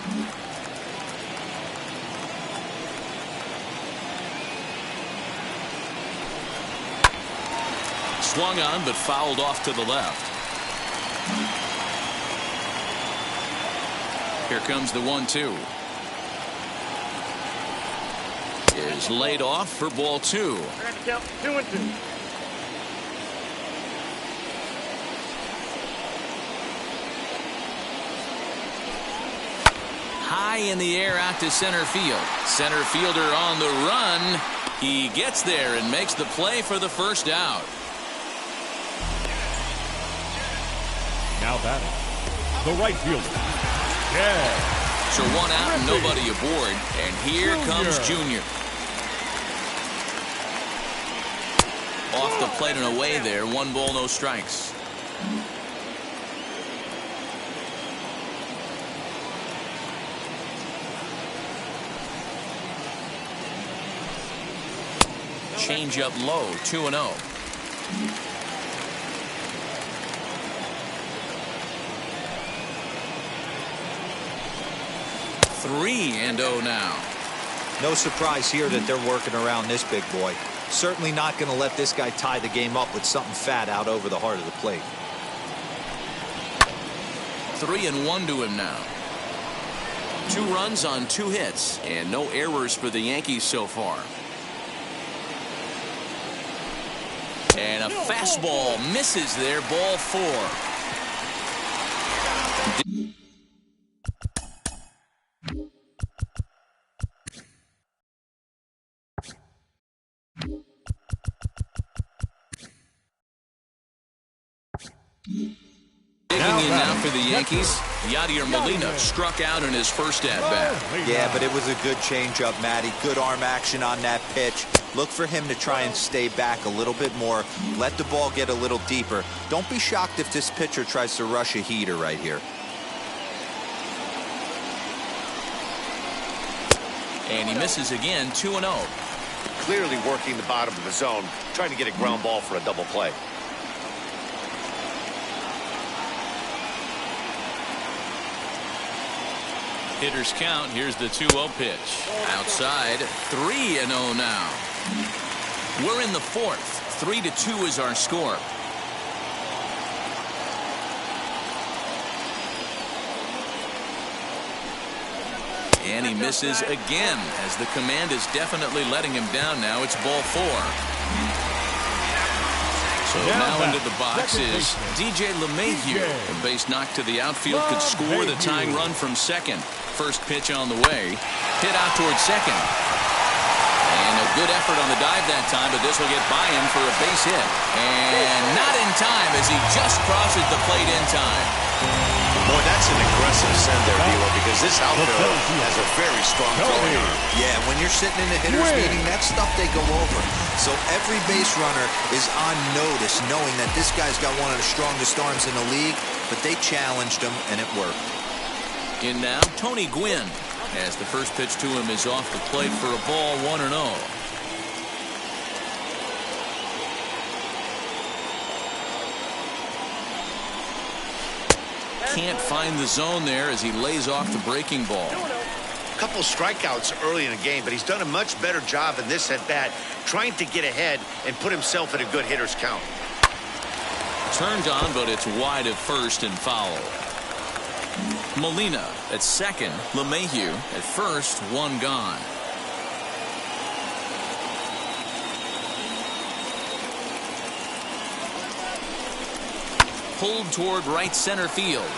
Swung on, but fouled off to the left. Here comes the 1-2. Is laid off for ball 2. I got to count 2-2. High in the air out to center field. Center fielder on the run. He gets there and makes the play for the first out. Now batting, the right fielder, Jazz So one out and nobody aboard. And here comes Junior. Off the plate and away there. 1 ball, no strikes. Change up low. 2-0. 3-0 now. No surprise here that they're working around this big boy. Certainly not going to let this guy tie the game up with something fat out over the heart of the plate. 3-1 to him now. 2 runs on 2 hits and no errors for the Yankees so far. And a fastball misses there. Ball 4. Digging in now for the Yankees, Yadier Molina struck out in his first at-bat. Yeah, but it was a good changeup, Matty. Good arm action on that pitch. Look for him to try and stay back a little bit more. Let the ball get a little deeper. Don't be shocked if this pitcher tries to rush a heater right here. And he misses again. 2-0. Clearly working the bottom of the zone, trying to get a ground ball for a double play. Hitters count. Here's the 2-0 pitch. Outside. 3-0 now. We're in the 4th. 3-2 is our score. And he misses again as the command is definitely letting him down now. It's ball 4. So now into the box is DJ LeMahieu. A base knock to the outfield could score the tying run from second. First pitch on the way. Hit out towards second. And a good effort on the dive that time, but this will get by him for a base hit. And not in time as he just crosses the plate in time. Boy, that's an aggressive send there, D'Lo, because this outfielder has a very strong throwing arm. Yeah, when you're sitting in the hitters meeting, that's stuff they go over. So every base runner is on notice, knowing that this guy's got one of the strongest arms in the league, but they challenged him, and it worked. In now, Tony Gwynn, as the first pitch to him is off the plate for a ball. 1-0. Can't find the zone there as he lays off the breaking ball. A couple strikeouts early in the game, but he's done a much better job in this at-bat trying to get ahead and put himself in a good hitter's count. Turned on, but it's wide at first and foul. Molina at second. LeMahieu at first. 1 gone. Pulled toward right center field.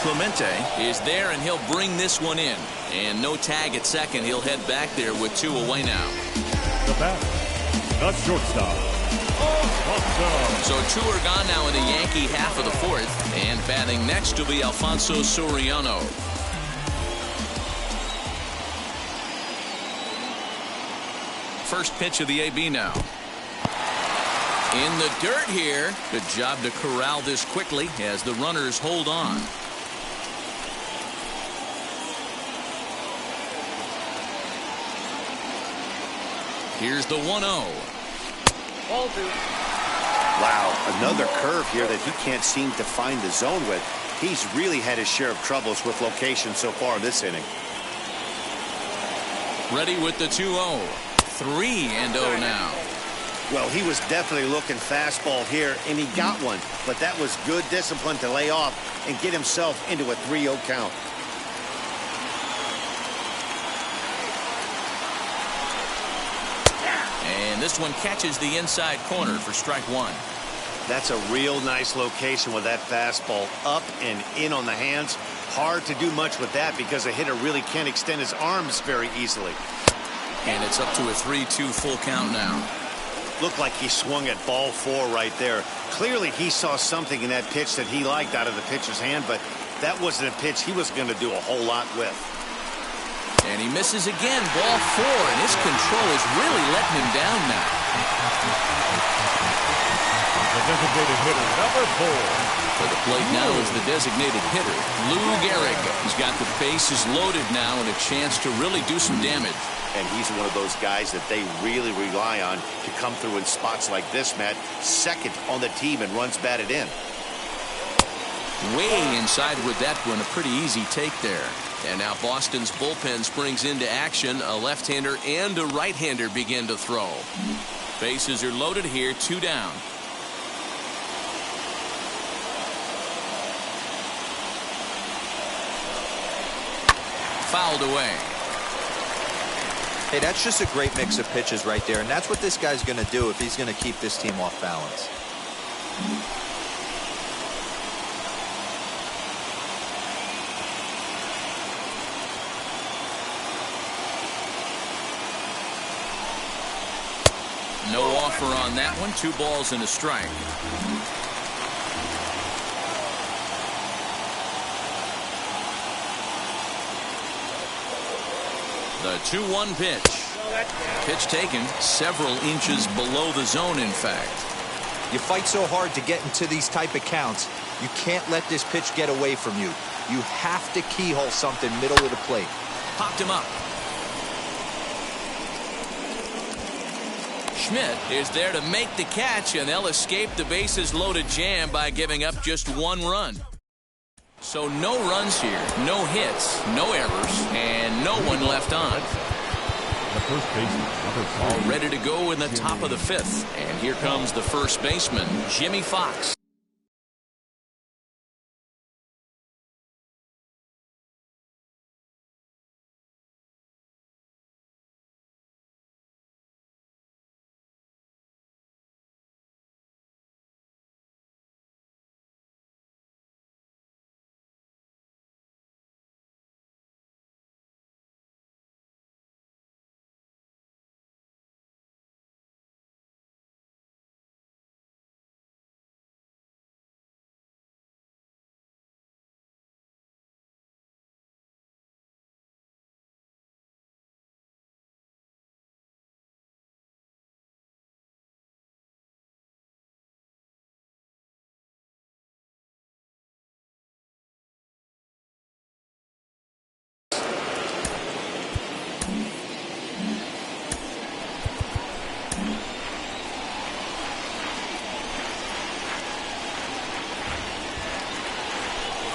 Clemente is there, and he'll bring this one in. And no tag at second. He'll head back there with 2 away now. The batter, the shortstop, Alfonso. So 2 are gone now in the Yankee half of the 4th. And batting next will be Alfonso Soriano. First pitch of the AB now. In the dirt here. Good job to corral this quickly as the runners hold on. Here's the 1-0. Ball 2. Wow, another curve here that he can't seem to find the zone with. He's really had his share of troubles with location so far this inning. Ready with the 2-0. 3-0 now. Well, he was definitely looking fastball here, and he got one. But that was good discipline to lay off and get himself into a 3-0 count. And this one catches the inside corner for strike 1. That's a real nice location with that fastball up and in on the hands. Hard to do much with that because a hitter really can't extend his arms very easily. And it's up to a 3-2 full count now. Looked like he swung at ball 4 right there. Clearly he saw something in that pitch that he liked out of the pitcher's hand, but That wasn't a pitch he was going to do a whole lot with. And he misses again, ball 4, and his control is really letting him down now. The designated hitter, number 4. For the plate now is the designated hitter, Lou Gehrig. He's got the bases loaded now and a chance to really do some damage. And he's one of those guys that they really rely on to come through in spots like this, Matt. Second on the team and runs batted in. Way inside with that one, a pretty easy take there. And now Boston's bullpen springs into action. A left-hander and a right-hander begin to throw. Bases are loaded here, 2 down. Fouled away. Hey, that's just a great mix of pitches right there, and that's what this guy's going to do if he's going to keep this team off balance. No offer on that one. 2 balls and a strike. The 2-1 pitch. Pitch taken several inches below the zone, in fact. You fight so hard to get into these type of counts. You can't let this pitch get away from you. You have to keyhole something middle of the plate. Popped him up. Schmidt is there to make the catch, and they'll escape the bases loaded jam by giving up just 1 run. So no runs here, no hits, no errors, and no one left on. The first baseman, number 3. All ready to go in the top of the 5th. And here comes the first baseman, Jimmy Fox.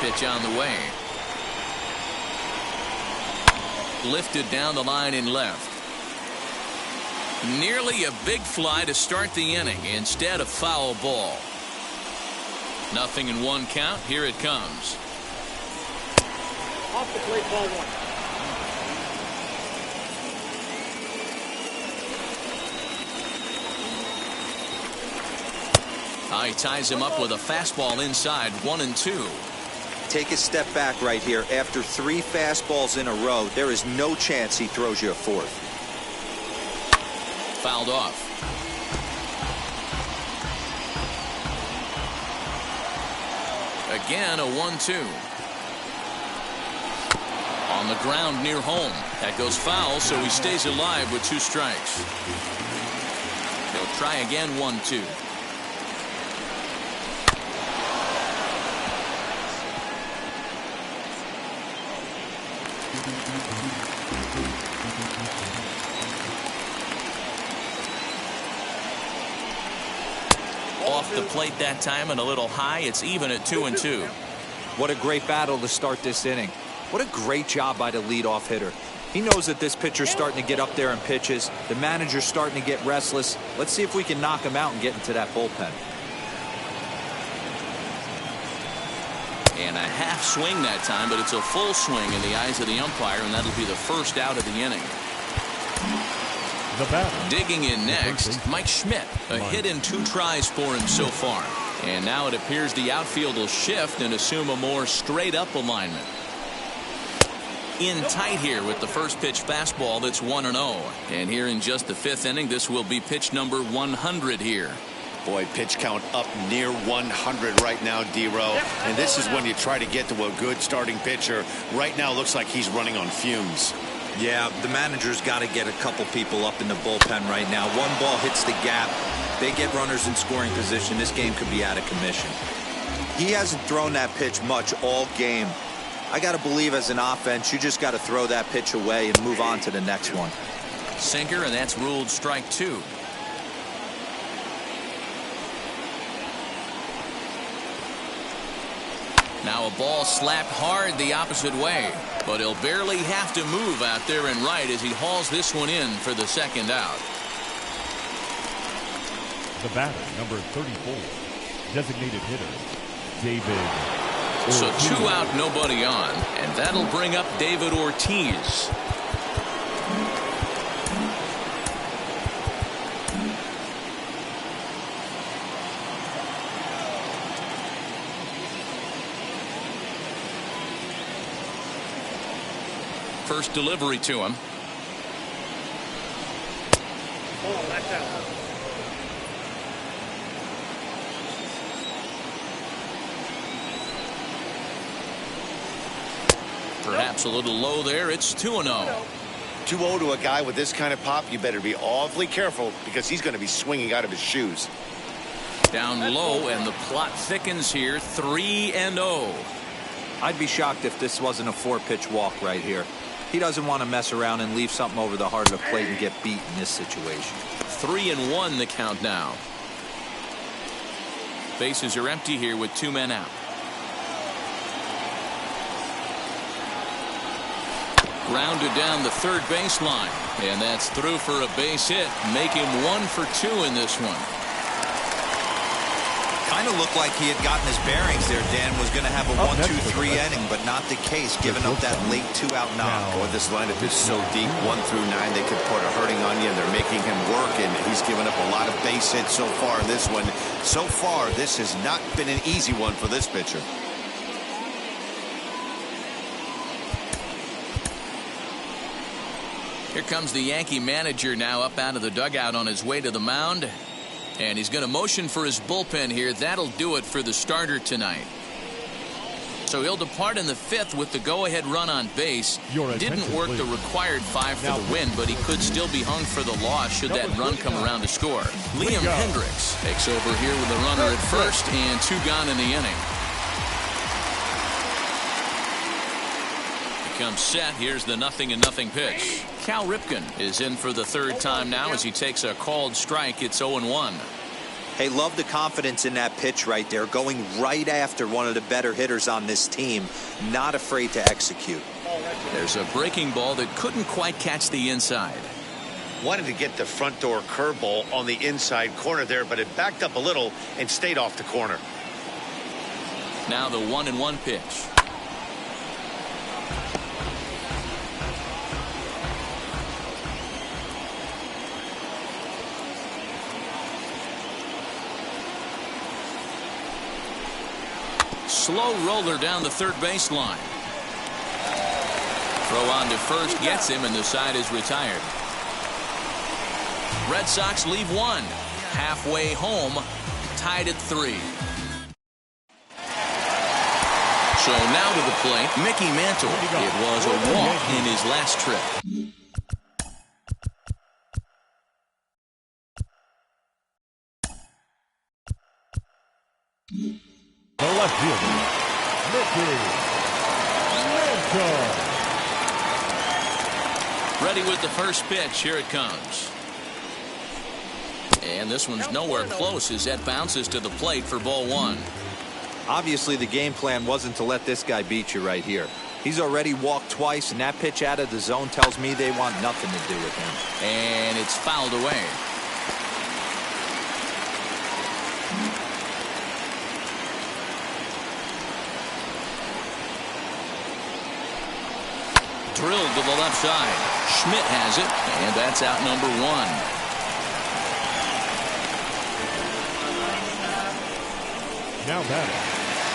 Pitch on the way. Lifted down the line in left. Nearly a big fly to start the inning. Instead, a foul ball. 0-1 count. Here it comes. Off the plate, ball 1. He ties him up with a fastball inside, 1-2. Take a step back right here. After 3 fastballs in a row, there is no chance he throws you a 4th. Fouled off. Again, a 1-2. On the ground near home. That goes foul, so he stays alive with 2 strikes. He'll try again, 1-2. Off the plate that time and a little high. It's even at 2-2. What a great battle to start this inning. What a great job by the leadoff hitter. He knows that this pitcher's starting to get up there in pitches. The manager's starting to get restless. Let's see if we can knock him out and get into that bullpen. And a half swing that time, but it's a full swing in the eyes of the umpire, and that'll be the first out of the inning. Digging in next, Mike Schmidt. A hit in 2 tries for him so far. And now it appears the outfield will shift and assume a more straight-up alignment. In tight here with the first pitch fastball that's 1-0. And here in just the 5th inning, this will be pitch number 100 here. Boy, pitch count up near 100 right now, D-Row. And this is when you try to get to a good starting pitcher. Right now, looks like he's running on fumes. Yeah, the manager's got to get a couple people up in the bullpen right now. One ball hits the gap. They get runners in scoring position. This game could be out of commission. He hasn't thrown that pitch much all game. I got to believe as an offense, you just got to throw that pitch away and move on to the next one. Sinker, and that's ruled strike 2. Now a ball slapped hard the opposite way, but he'll barely have to move out there and right as he hauls this one in for the second out. The batter, number 34, designated hitter, David So Ortiz. 2 out, nobody on, and that'll bring up David Ortiz. First delivery to him. Oh, that's out. Perhaps a little low there. It's 2-0. 2-0 to a guy with this kind of pop, you better be awfully careful because he's going to be swinging out of his shoes. Down low, and the plot thickens here. 3-0. I'd be shocked if this wasn't a 4-pitch walk right here. He doesn't want to mess around and leave something over the heart of the plate and get beat in this situation. 3-1 the count now. Bases are empty here with 2 men out. Grounded down the third baseline, and that's through for a base hit. Make him 1 for 2 in this one. Kind of looked like he had gotten his bearings there. Dan was going to have a 1-2-3 inning, but not the case, giving up that late 2-out knock. Boy, this lineup is so deep. 1 through 9, they could put a hurting on you, and they're making him work, and he's given up a lot of base hits so far in this one. So far, this has not been an easy one for this pitcher. Here comes the Yankee manager now up out of the dugout on his way to the mound. And he's going to motion for his bullpen here. That'll do it for the starter tonight. So he'll depart in the 5th with the go-ahead run on base. Didn't work the required 5 for the win, but he could still be hung for the loss should that run come around to score. Liam Hendricks takes over here with a runner at first and 2 gone in the inning. Comes set. Here's the 0-0 pitch. Cal Ripken is in for the 3rd time now as he takes a called strike. It's 0-1. Hey, love the confidence in that pitch right there, going right after one of the better hitters on this team, not afraid to execute. There's a breaking ball that couldn't quite catch the inside. Wanted to get the front door curveball on the inside corner there, but it backed up a little and stayed off the corner. Now the 1-1 pitch. Slow roller down the 3rd baseline. Throw on to first gets him, and the side is retired. Red Sox leave 1. Halfway home, tied at 3. So now to the plate, Mickey Mantle. It was a walk in his last trip. The left fielder, Mickey Mantle. Ready with the first pitch. Here it comes. And this one's nowhere close as that bounces to the plate for ball 1. Obviously, the game plan wasn't to let this guy beat you right here. He's already walked twice, and that pitch out of the zone tells me they want nothing to do with him. And it's fouled away. Drilled to the left side. Schmidt has it, and that's out number 1. Now batting,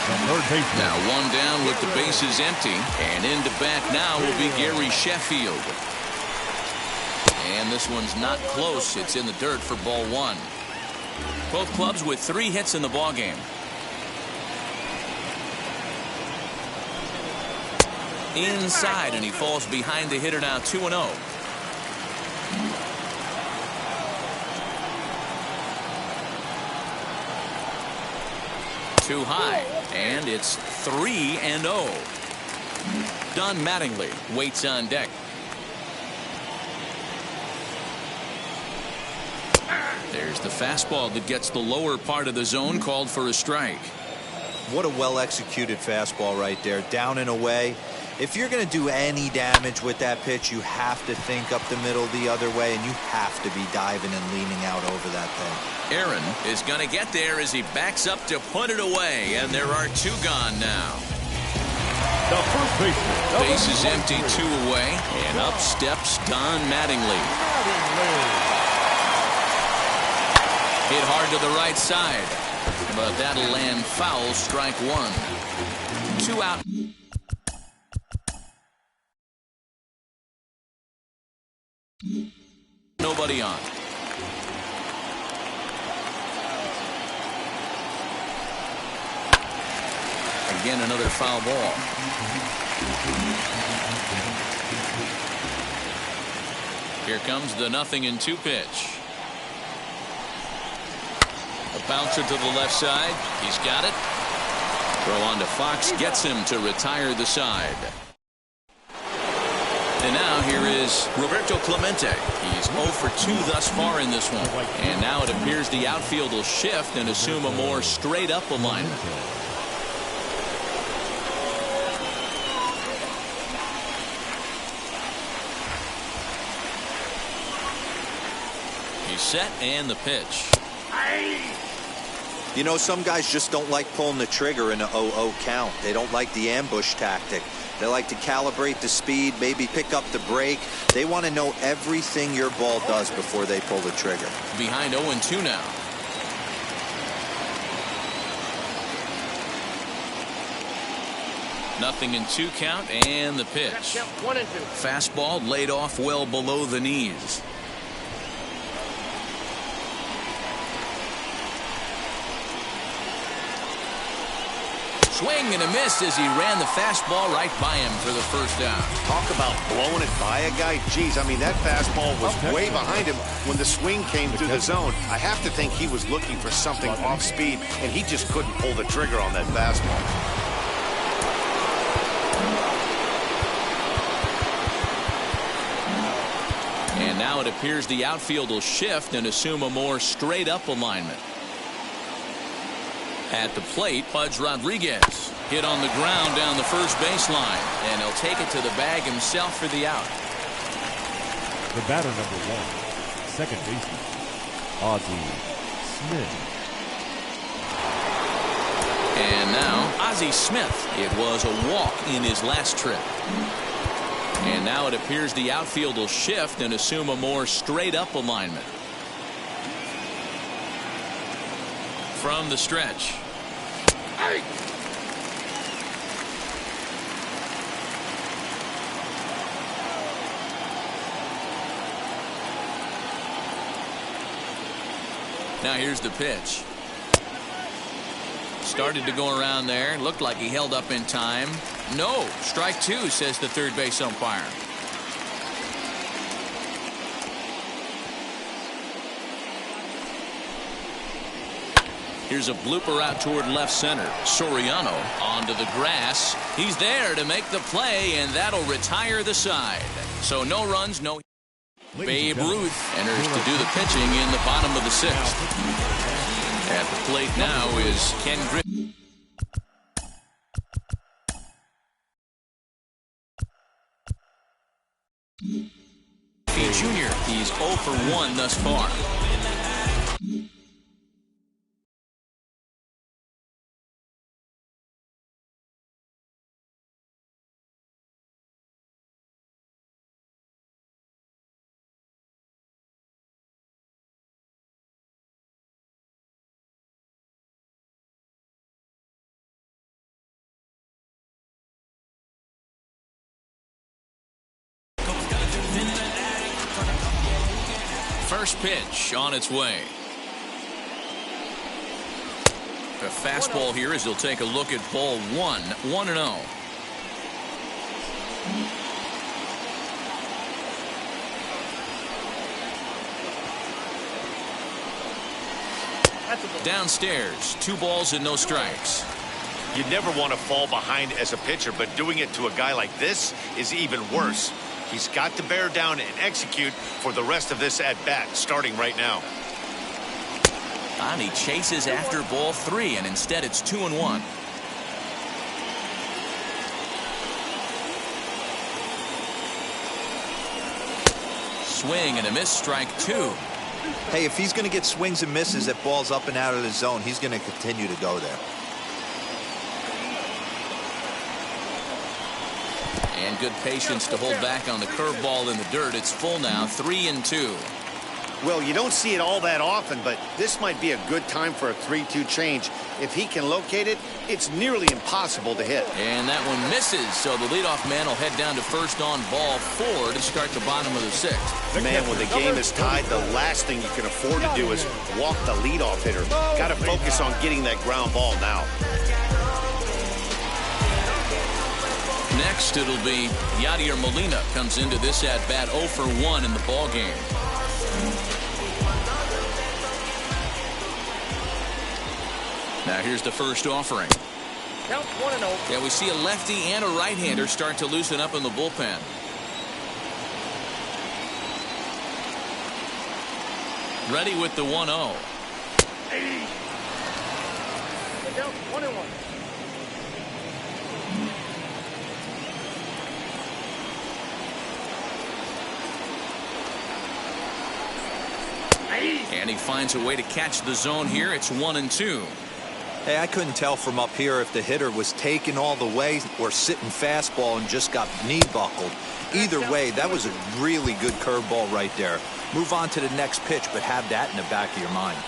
the 3rd baseman. Now 1 down with the bases empty, and into bat now will be Gary Sheffield. And this one's not close. It's in the dirt for ball 1. Both clubs with 3 hits in the ballgame. Inside, and he falls behind the hitter now 2-0. Too high, and it's 3-0. Don Mattingly waits on deck. There's the fastball that gets the lower part of the zone, called for a strike. What a well-executed fastball right there, down and away. If you're going to do any damage with that pitch, you have to think up the middle the other way, and you have to be diving and leaning out over that thing. Aaron is going to get there as he backs up to put it away, and there are 2 gone now. The first baseman. Base is empty, 2 away, and up steps Don Mattingly. Hit hard to the right side, but that'll land foul, strike 1. 2 out. Nobody on. Again, another foul ball. Here comes the 0-2 pitch. A bouncer to the left side. He's got it. Throw on to Fox gets him to retire the side. And now here is Roberto Clemente. He's 0 for 2 thus far in this one. And now it appears the outfield will shift and assume a more straight-up alignment. He's set, and the pitch. You know, some guys just don't like pulling the trigger in a 0-0 count. They don't like the ambush tactic. They like to calibrate the speed, maybe pick up the brake. They want to know everything your ball does before they pull the trigger. Behind 0-2 now. Nothing in 2 count, and the pitch. 1-2. Fastball laid off well below the knees. Swing and a miss as he ran the fastball right by him for the first down. Talk about blowing it by a guy. Geez, I mean, that fastball was way behind him when the swing came through the zone. I have to think he was looking for something off speed, and he just couldn't pull the trigger on that fastball. And now it appears the outfield will shift and assume a more straight-up alignment. At the plate, Pudge Rodriguez hit on the ground down the first baseline, and he'll take it to the bag himself for the out. The batter, number 1, second baseman, Ozzie Smith. And now Ozzie Smith. It was a walk in his last trip. And now it appears the outfield will shift and assume a more straight-up alignment. From the stretch. Now here's the pitch. Started to go around there. Looked like he held up in time. No, strike 2, says the third base umpire. Here's a blooper out toward left center. Soriano onto the grass. He's there to make the play, and that'll retire the side. So no runs, no. Babe Ruth enters to do the pitching in the bottom of the 6th. At the plate now is Ken Griffey. Jr. He's 0 for 1 thus far. First pitch on its way. A fastball here as he'll take a look at ball 1, 1-0. Downstairs, 2 balls and no strikes. You never want to fall behind as a pitcher, but doing it to a guy like this is even worse. He's got to bear down and execute for the rest of this at-bat, starting right now. And he chases after ball 3, and instead it's 2-1. Swing and a miss, strike 2. Hey, if he's going to get swings and misses at balls up and out of the zone, he's going to continue to go there. And good patience to hold back on the curveball in the dirt. It's full now, 3-2. Well, you don't see it all that often, but this might be a good time for a 3-2 change. If he can locate it, it's nearly impossible to hit. And that one misses, so the leadoff man will head down to first on ball 4 to start the bottom of the 6th. Man, when the game is tied, the last thing you can afford to do is walk the leadoff hitter. Got to focus on getting that ground ball now. Next, it'll be Yadier Molina comes into this at-bat 0 for 1 in the ball game. Now here's the first offering. Count 1-0. Yeah, we see a lefty and a right-hander start to loosen up in the bullpen. Ready with the 1-0. 80. Count 1-1. And he finds a way to catch the zone here. It's 1-2. Hey, I couldn't tell from up here if the hitter was taking all the way or sitting fastball and just got knee buckled. Either way, that was a really good curveball right there. Move on to the next pitch, but have that in the back of your mind.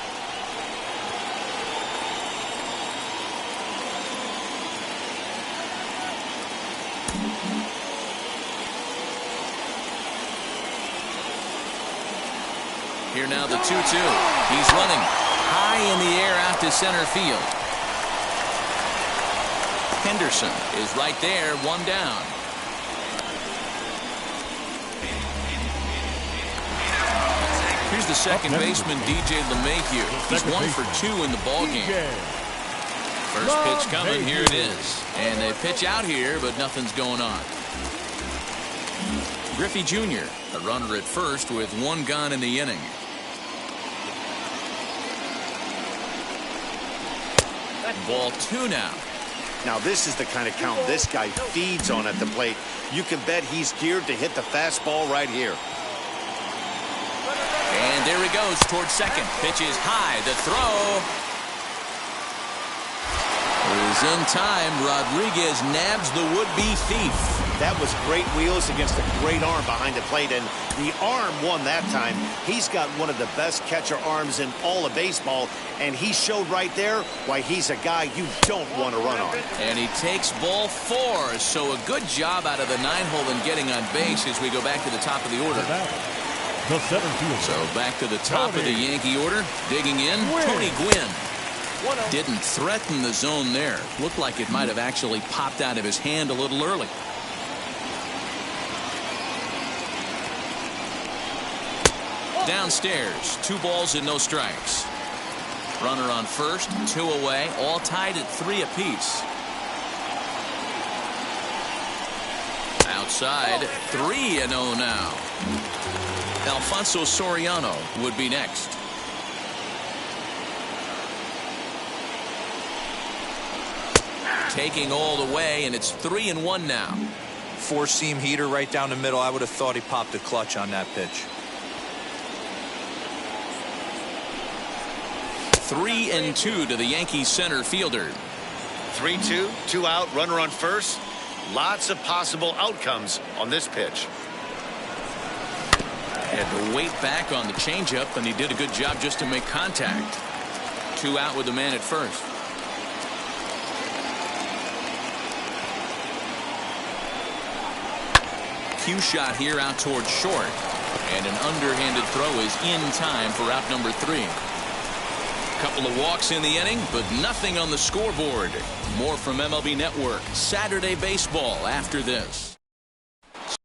Here now the 2-2. He's running high in the air out to center field. Henderson is right there, 1 down. Here's the second baseman, DJ LeMahieu. He's 1 for 2 in the ball game. First pitch coming, here it is. And they pitch out here, but nothing's going on. Griffey Jr., a runner at first with 1 gone in the inning. Ball 2 now. Now this is the kind of count this guy feeds on at the plate. You can bet he's geared to hit the fastball right here. And there he goes towards second. Pitch is high. The throw is in time. Rodriguez nabs the would-be thief. That was great wheels against a great arm behind the plate, and the arm won that time. He's got one of the best catcher arms in all of baseball, and he showed right there why he's a guy you don't want to run on. And he takes ball 4, so a good job out of the 9-hole in getting on base as we go back to the top of the order. The center fielder. So back to the top of the Yankee order. Digging in, Tony Gwynn. Didn't threaten the zone there. Looked like it might have actually popped out of his hand a little early. Downstairs, 2 balls and no strikes. Runner on first, 2 away, all tied at 3 apiece. Outside, 3-0 now. Alfonso Soriano would be next. Taking all the way, and it's 3-1 now. 4-seam heater right down the middle. I would have thought he popped a clutch on that pitch. 3-2 to the Yankees center fielder. 3-2, 2 out, runner on first. Lots of possible outcomes on this pitch. Had to wait back on the changeup, and he did a good job just to make contact. 2 out with the man at first. Cue shot here out towards short, and an underhanded throw is in time for out number 3. Couple of walks in the inning, but nothing on the scoreboard. More from MLB Network Saturday Baseball after this.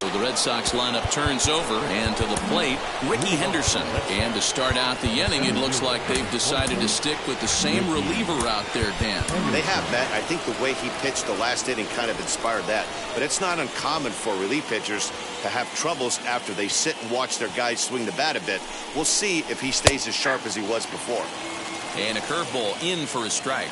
So the Red Sox lineup turns over, and to the plate, Ricky Henderson. And to start out the inning, it looks like they've decided to stick with the same reliever out there, Dan. They have, Matt. I think the way he pitched the last inning kind of inspired that. But it's not uncommon for relief pitchers to have troubles after they sit and watch their guys swing the bat a bit. We'll see if he stays as sharp as he was before. And a curveball in for a strike.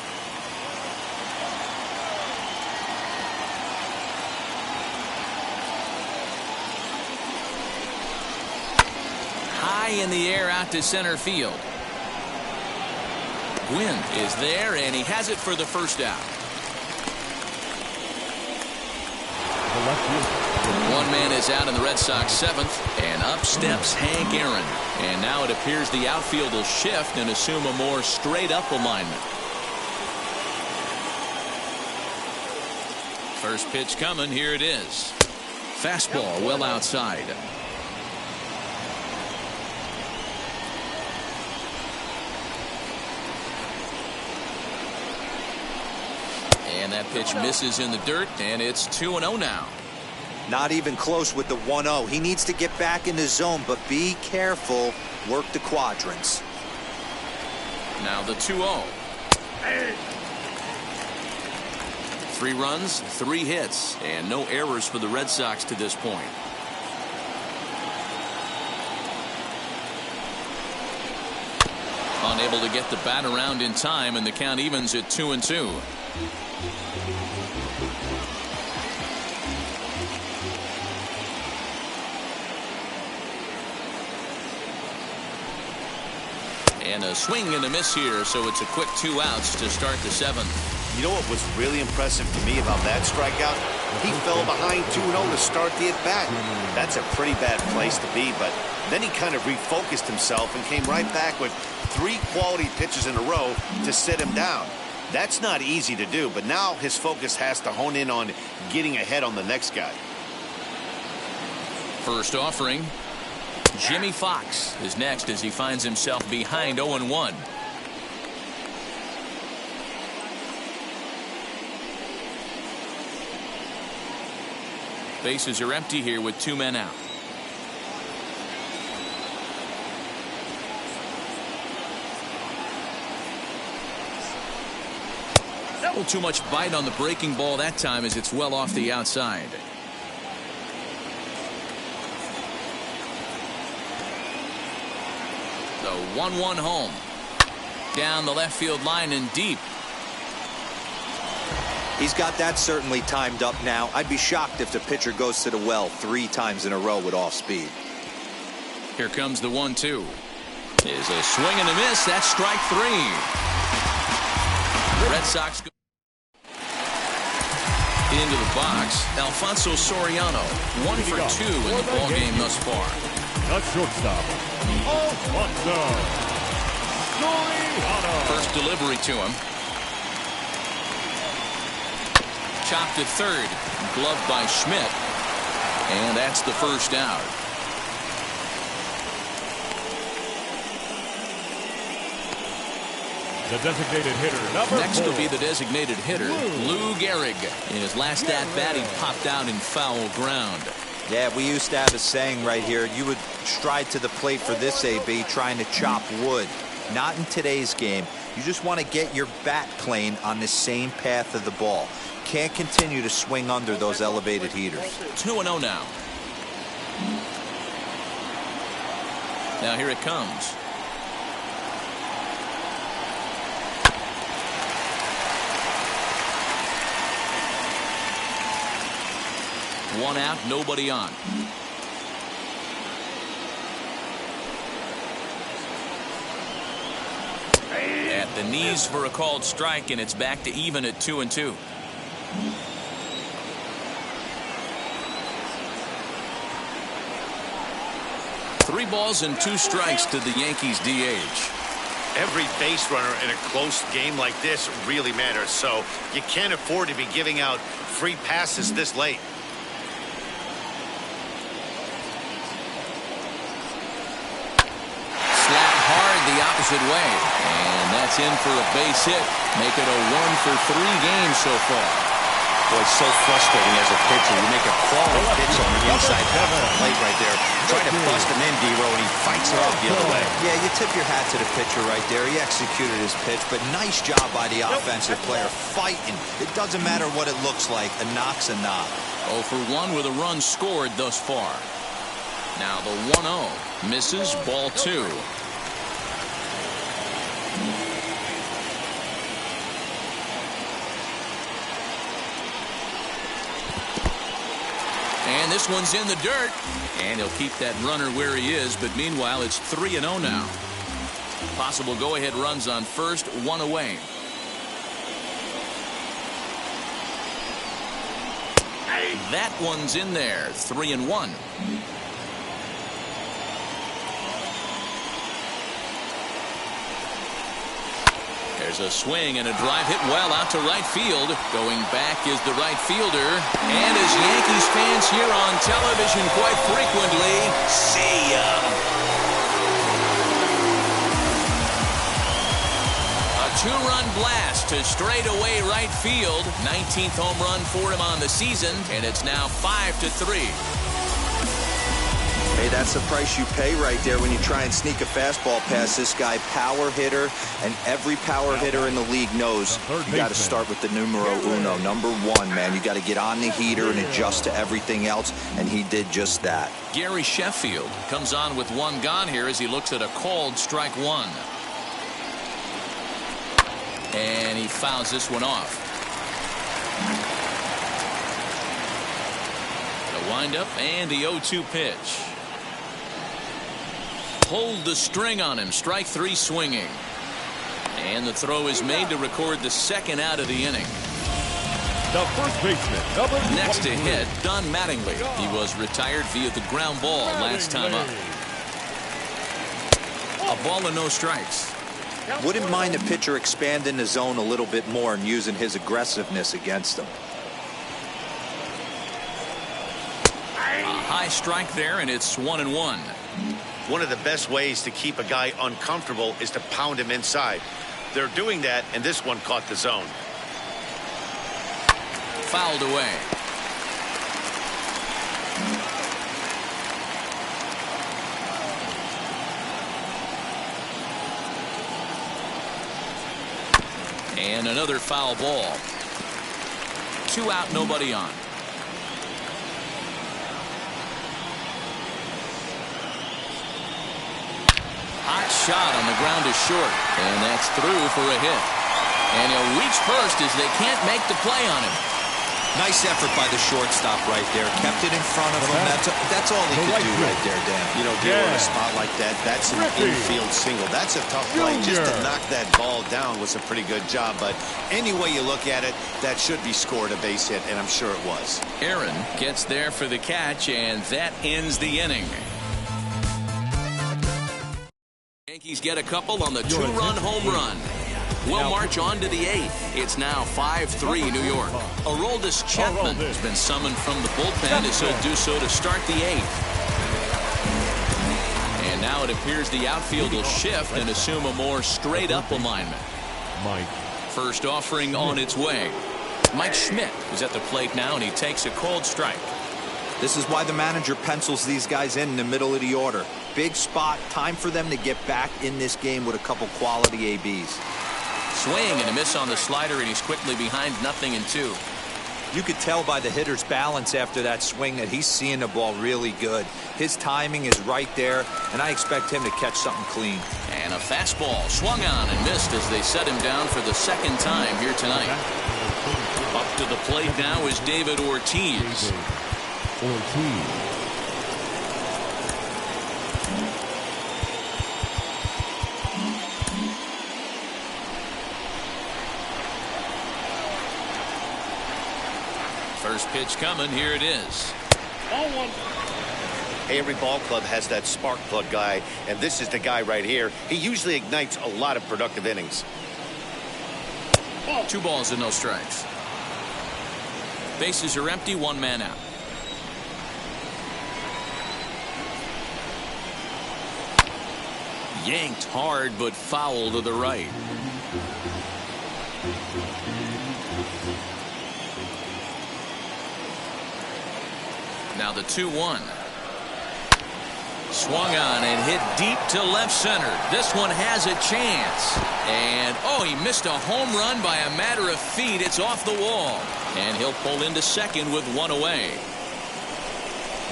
High in the air out to center field. Gwynn is there, and he has it for the first out. One man is out in the Red Sox seventh, and up steps Hank Aaron. And now it appears the outfield will shift and assume a more straight-up alignment. First pitch coming. Here it is. Fastball well outside. And that pitch misses in the dirt, and it's 2-0 now. Not even close with the 1-0. He needs to get back in the zone, but be careful. Work the quadrants. Now the 2-0. 3 runs, 3 hits, and no errors for the Red Sox to this point. Unable to get the bat around in time, and the count evens at 2-2. And a swing and a miss here, so it's a quick 2 outs to start the 7th. You know what was really impressive to me about that strikeout? He fell behind 2-0 to start the at-bat. That's a pretty bad place to be, but then he kind of refocused himself and came right back with 3 quality pitches in a row to sit him down. That's not easy to do, but now his focus has to hone in on getting ahead on the next guy. First offering. Jimmy Fox is next as he finds himself behind 0-1. Bases are empty here with 2 men out. A little too much bite on the breaking ball that time as it's well off the outside. The 1-1 home. Down the left field line and deep. He's got that certainly timed up now. I'd be shocked if the pitcher goes to the well 3 times in a row with off speed. Here comes the 1-2. Is a swing and a miss. That's strike 3. Red Sox go into the box. Alfonso Soriano, 1 for 2 in the ball game thus far. The shortstop, Alfonso Soriano. First delivery to him. Chopped at third, gloved by Schmidt, and that's the first out. The designated hitter, number Next 4. will be the designated hitter, Lou Gehrig. In his last at-bat, he popped out in foul ground. Yeah, we used to have a saying right here. You would stride to the plate for this AB, trying to chop wood. Not in today's game. You just want to get your bat plane on the same path of the ball. Can't continue to swing under those elevated heaters. 2-0 now. Now here it comes. One out, nobody on. At the knees for a called strike, and it's back to even at 2-2. Three balls and 2 strikes to the Yankees DH. Every base runner in a close game like this really matters, so you can't afford to be giving out free passes this late. Slapped hard, the opposite way. And that's in for a base hit. Make it a 1-for-3 game so far. Boy, it's so frustrating as a pitcher. You make a quality pitch on the inside half of the plate right there. Try to bust him in, D-Row, and he fights it off the other way. Yeah, you tip your hat to the pitcher right there. He executed his pitch, but nice job by the offensive player fighting. It doesn't matter what it looks like. A knock's a knock. 0 for 1 with a run scored thus far. Now the 1-0 misses, ball 2. And this one's in the dirt. And he'll keep that runner where he is. But meanwhile, it's 3-0 now. Possible go-ahead runs on first, 1 away. That one's in there. 3-1. There's a swing and a drive hit well out to right field. Going back is the right fielder. And as Yankees fans hear on television quite frequently, see ya. A 2-run blast to straightaway right field. 19th home run for him on the season. And it's now 5-3. Hey, that's the price you pay right there when you try and sneak a fastball past this guy. Power hitter, and every power hitter in the league knows you got to start with the numero uno, number 1, man. You got to get on the heater and adjust to everything else, and he did just that. Gary Sheffield comes on with 1 gone here as he looks at a called strike 1. And he fouls this one off. The windup and the 0-2 pitch. Hold the string on him. Strike 3 swinging. And the throw is made to record the second out of the inning. The first baseman, next to hit, Don Mattingly. He was retired via the ground ball last time up. A ball and no strikes. Wouldn't mind the pitcher expanding the zone a little bit more and using his aggressiveness against him. A high strike there, and it's 1-1. One of the best ways to keep a guy uncomfortable is to pound him inside. They're doing that, and this one caught the zone. Fouled away. And another foul ball. 2 out, nobody on. Hot shot on the ground is short, and that's through for a hit. And he'll reach first as they can't make the play on him. Nice effort by the shortstop right there. Kept it in front of him. That's all he could do right there, Dan. You know, dealing with a spot like that, that's an infield single. That's a tough play. Just to knock that ball down was a pretty good job. But any way you look at it, that should be scored a base hit, and I'm sure it was. Aaron gets there for the catch, and that ends the inning. Yankees get a couple on the 2-run home run. We'll march on to the 8th. It's now 5-3 New York. Aroldis Chapman has been summoned from the bullpen as he'll do so to start the 8th. And now it appears the outfield will shift and assume a more straight-up alignment. First offering on its way. Mike Schmidt is at the plate now, and he takes a cold strike. This is why the manager pencils these guys in the middle of the order. Big spot, time for them to get back in this game with a couple quality ABs. Swing and a miss on the slider, and he's quickly behind 0-2. You could tell by the hitter's balance after that swing that he's seeing the ball really good. His timing is right there, and I expect him to catch something clean. And a fastball swung on and missed as they set him down for the second time here tonight. Up to the plate now is David Ortiz. First pitch coming. Here it is. Ball 1. Hey, every ball club has that spark plug guy, and this is the guy right here. He usually ignites a lot of productive innings. 2 balls and no strikes. Bases are empty, 1 man out. Yanked hard, but foul to the right. Now the 2-1. Swung on and hit deep to left center. This one has a chance. And, oh, he missed a home run by a matter of feet. It's off the wall. And he'll pull into second with one away.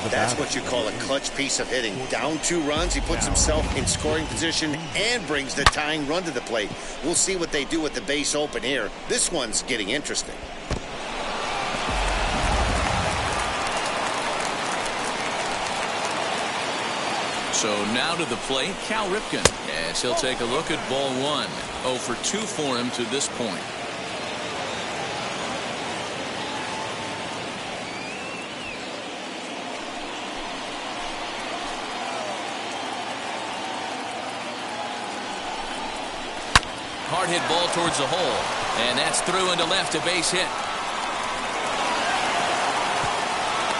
That's what you call a clutch piece of hitting. Down 2 runs, he puts himself in scoring position and brings the tying run to the plate. We'll see what they do with the base open here. This one's getting interesting. So now to the plate, Cal Ripken, as he'll take a look at ball 1. 0 for 2 for him to this point. Hard hit ball towards the hole, and that's through into left, a base hit.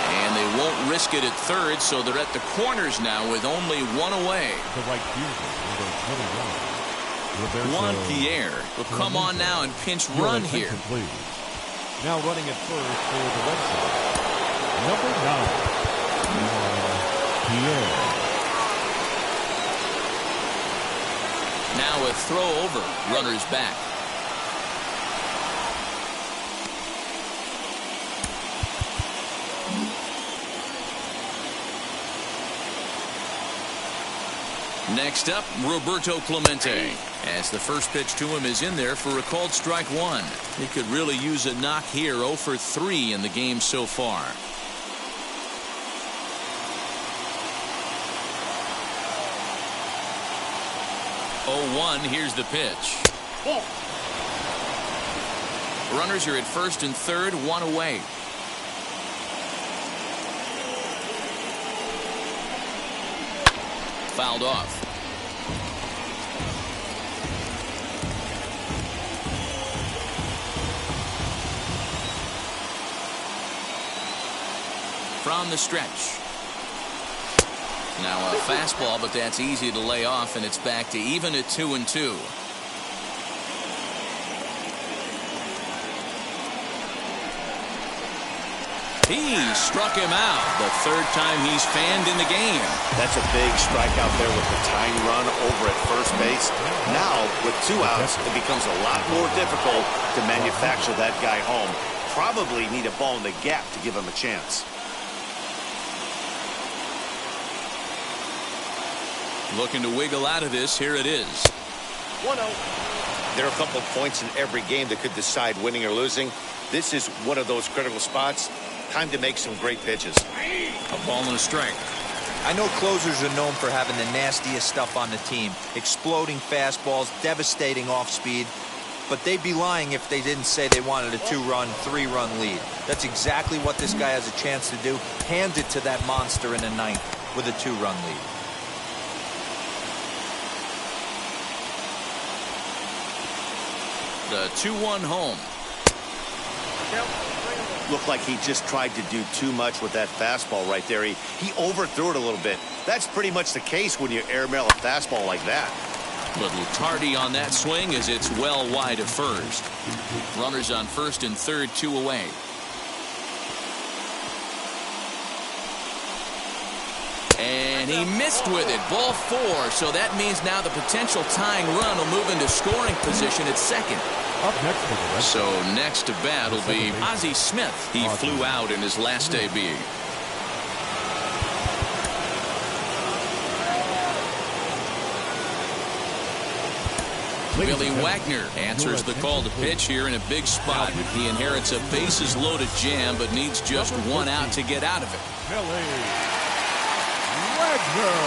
And they won't risk it at third, so they're at the corners now with only one away. The right fielder, number 21. Juan Pierre will come on now and pinch run here. Please. Now running at first for the Red Sox, number 9, Juan Pierre. Now a throw over, runners back. Next up, Roberto Clemente, as the first pitch to him is in there for a called strike 1. He could really use a knock here. 0 for 3 in the game so far. 0-1, here's the pitch. Ball. Runners are at first and third, one away. Fouled off. From the stretch. Now a fastball, but that's easy to lay off, and it's back to even at 2-2. He struck him out the third time he's fanned in the game. That's a big strikeout there with the tying run over at first base. Now, with 2 outs, it becomes a lot more difficult to manufacture that guy home. Probably need a ball in the gap to give him a chance. Looking to wiggle out of this. Here it is. 1-0. There are a couple of points in every game that could decide winning or losing. This is one of those critical spots. Time to make some great pitches. A ball and a strike. I know closers are known for having the nastiest stuff on the team. Exploding fastballs, devastating off speed. But they'd be lying if they didn't say they wanted a 2-run, 3-run lead. That's exactly what this guy has a chance to do. Hand it to that monster in the 9th with a 2-run lead. The 2-1 home. Looked like he just tried to do too much with that fastball right there. He overthrew it a little bit. That's pretty much the case when you airmail a fastball like that. Little tardy on that swing as it's well wide of first. Runners on first and third, 2 away. And he missed with it. Ball 4. So that means now the potential tying run will move into scoring position at second. Up next for the Red Sox. So next to bat will be Ozzie Smith. He flew out in his last debut. Billy Wagner answers the call to pitch here in a big spot. He inherits a bases loaded jam, but needs just 1 out to get out of it. Billy Wagner.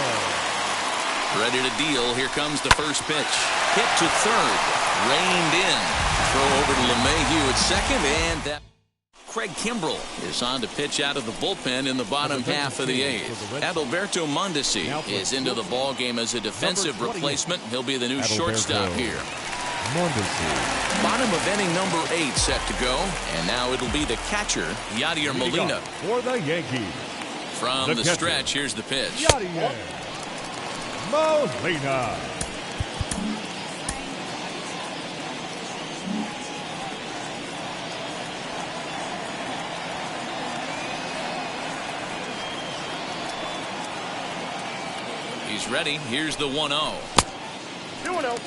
Ready to deal. Here comes the first pitch. Hit to third. Reined in. Throw over to LeMahieu at second, and that Craig Kimbrell is on to pitch out of the bullpen in the bottom half of the 8th. Adalberto Mondesi is into the ball game as a defensive replacement. He'll be the new shortstop here. Mondesi. Bottom of inning number 8 set to go, and now it'll be the catcher, Yadier Molina. For the Yankees. From the stretch, here's the pitch. Yadier Molina. He's ready. Here's the 1-0. 2-0.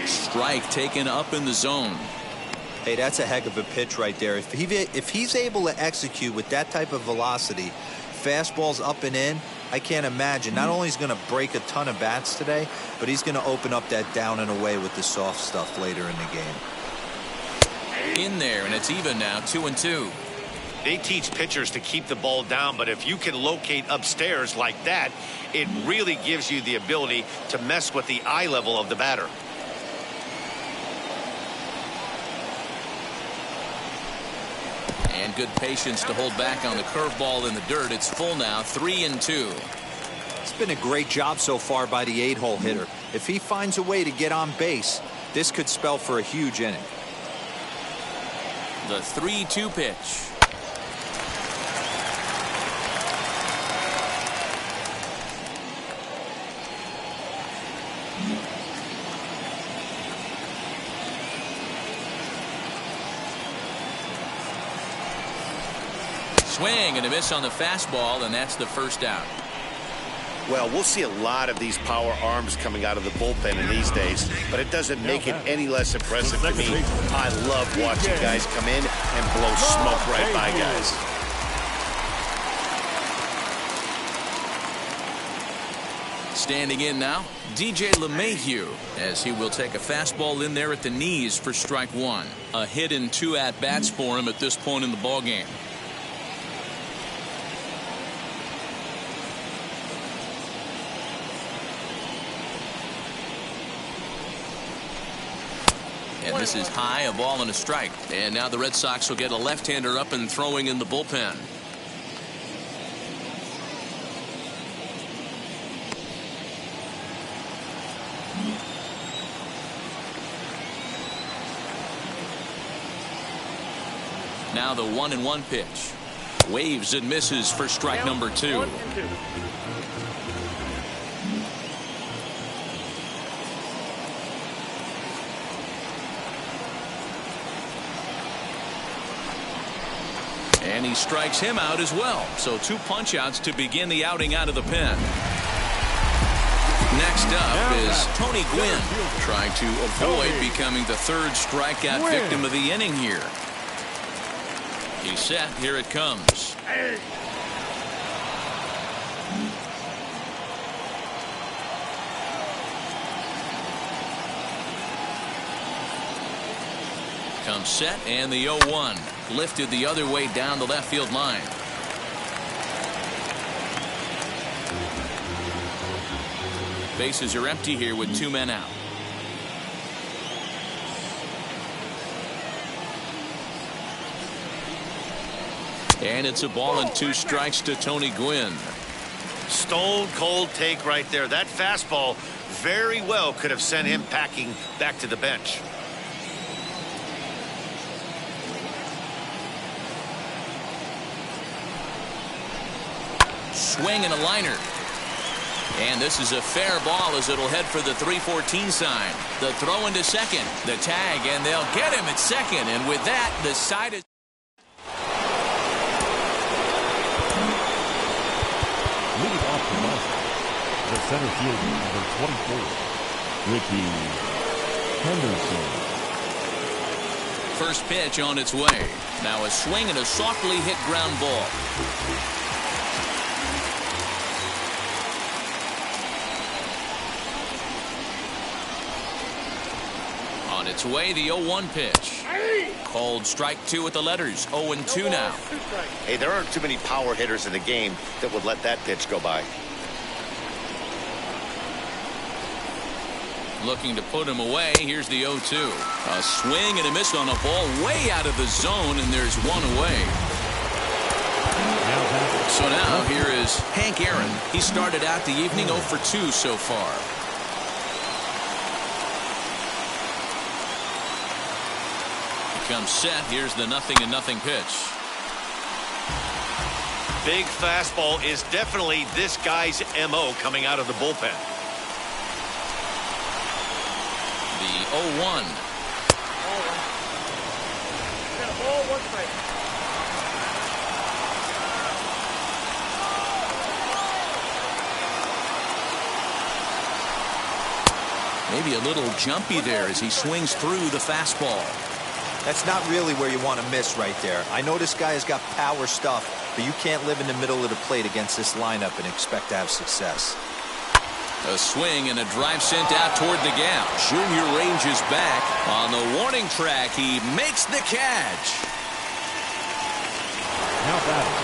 Strike taken up in the zone. Hey, that's a heck of a pitch right there. If he's able to execute with that type of velocity, fastballs up and in, I can't imagine. Not only is he going to break a ton of bats today, but he's going to open up that down and away with the soft stuff later in the game. In there, and it's even now, 2-2. They teach pitchers to keep the ball down, but if you can locate upstairs like that, it really gives you the ability to mess with the eye level of the batter. And good patience to hold back on the curveball in the dirt. It's full now, 3-2. It's been a great job so far by the 8-hole hitter. If he finds a way to get on base, this could spell for a huge inning. The 3-2 pitch. Swing and a miss on the fastball, and that's the first out. Well, we'll see a lot of these power arms coming out of the bullpen in these days, but it doesn't make it any less impressive to me. I love watching guys come in and blow smoke right by guys. Standing in now, DJ LeMahieu, as he will take a fastball in there at the knees for strike one. A hit and 2 at-bats for him at this point in the ballgame. And this is high, a ball and a strike. And now the Red Sox will get a left-hander up and throwing in the bullpen. Now the 1-1 pitch. Waves and misses for strike number 2. 1-2. And he strikes him out as well. So 2 punch-outs to begin the outing out of the pen. Next up is Tony Gwynn, trying to avoid becoming the 3rd strikeout victim of the inning here. He's set. Here it comes. Comes set, and the 0-1. Lifted the other way down the left field line. Bases are empty here with 2 men out. And it's a ball and 2 strikes to Tony Gwynn. Stone cold take right there. That fastball very well could have sent him packing back to the bench. Swing and a liner. And this is a fair ball as it'll head for the 3-14 sign. The throw into second. The tag, and they'll get him at second. And with that, the side is... Leading off the left, the center fielder, number 24, Ricky Henderson. First pitch on its way. Now a swing and a softly hit ground ball. On its way, the 0-1 pitch. Called strike 2 with the letters. 0-2 now. Hey, there aren't too many power hitters in the game that would let that pitch go by. Looking to put him away. Here's the 0-2. A swing and a miss on a ball way out of the zone, and there's 1 away. So now here is Hank Aaron. He started out the evening 0 for 2 so far. comes set. Here's the 0-0 pitch. Big fastball is definitely this guy's MO coming out of the bullpen. The 0-1. Maybe a little jumpy there as he swings through the fastball. That's not really where you want to miss right there. I know this guy has got power stuff, but you can't live in the middle of the plate against this lineup and expect to have success. A swing and a drive sent out toward the gap. Junior ranges back. On the warning track, he makes the catch. Now batting.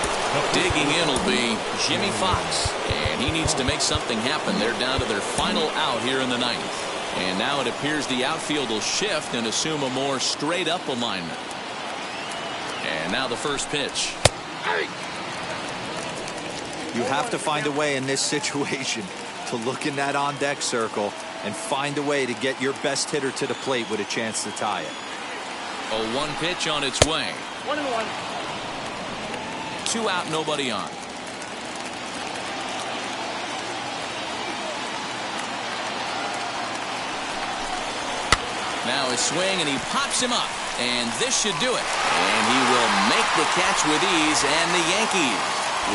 Digging in will be Jimmy Fox. And he needs to make something happen. They're down to their final out here in the ninth. And now it appears the outfield will shift and assume a more straight-up alignment. And now the first pitch. You have to find a way in this situation to look in that on-deck circle and find a way to get your best hitter to the plate with a chance to tie it. A 1 pitch on its way. 1-1. 2 out, nobody on. Now his swing, and he pops him up. And this should do it. And he will make the catch with ease, and the Yankees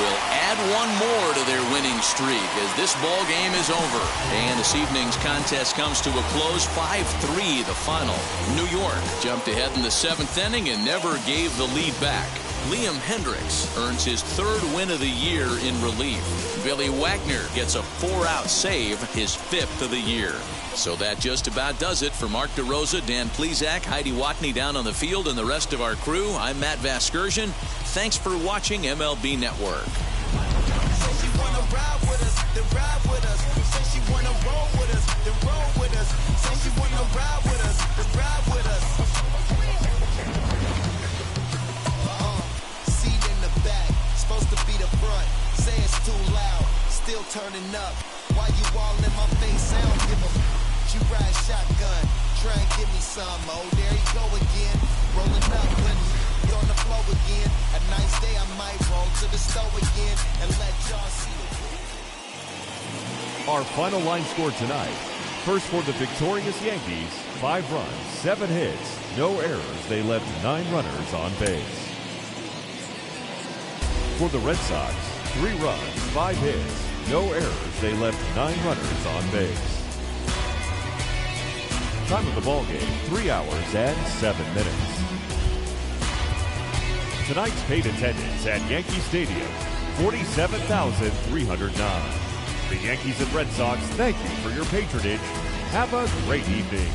will add 1 more to their winning streak as this ball game is over. And this evening's contest comes to a close. 5-3 the final. New York jumped ahead in the 7th inning and never gave the lead back. Liam Hendricks earns his 3rd win of the year in relief. Billy Wagner gets a 4-out save, his 5th of the year. So that just about does it for Mark DeRosa, Dan Plesac, Heidi Watney down on the field, and the rest of our crew. I'm Matt Vasgersian. Thanks for watching MLB Network. Still turning up. Why you all in my face? I don't give a you ride shotgun. Try and give me some. Oh, there you go again. Rolling up, putting you on the floor again. A nice day, I might roll to the store again and let y'all see the. Our final line score tonight. First for the victorious Yankees, 5 runs, 7 hits, no errors. They left 9 runners on base. For the Red Sox, 3 runs, 5 hits, no errors. They left 9 runners on base. Time of the ball game, 3 hours and 7 minutes. Tonight's paid attendance at Yankee Stadium, 47,309. The Yankees and Red Sox thank you for your patronage. Have a great evening.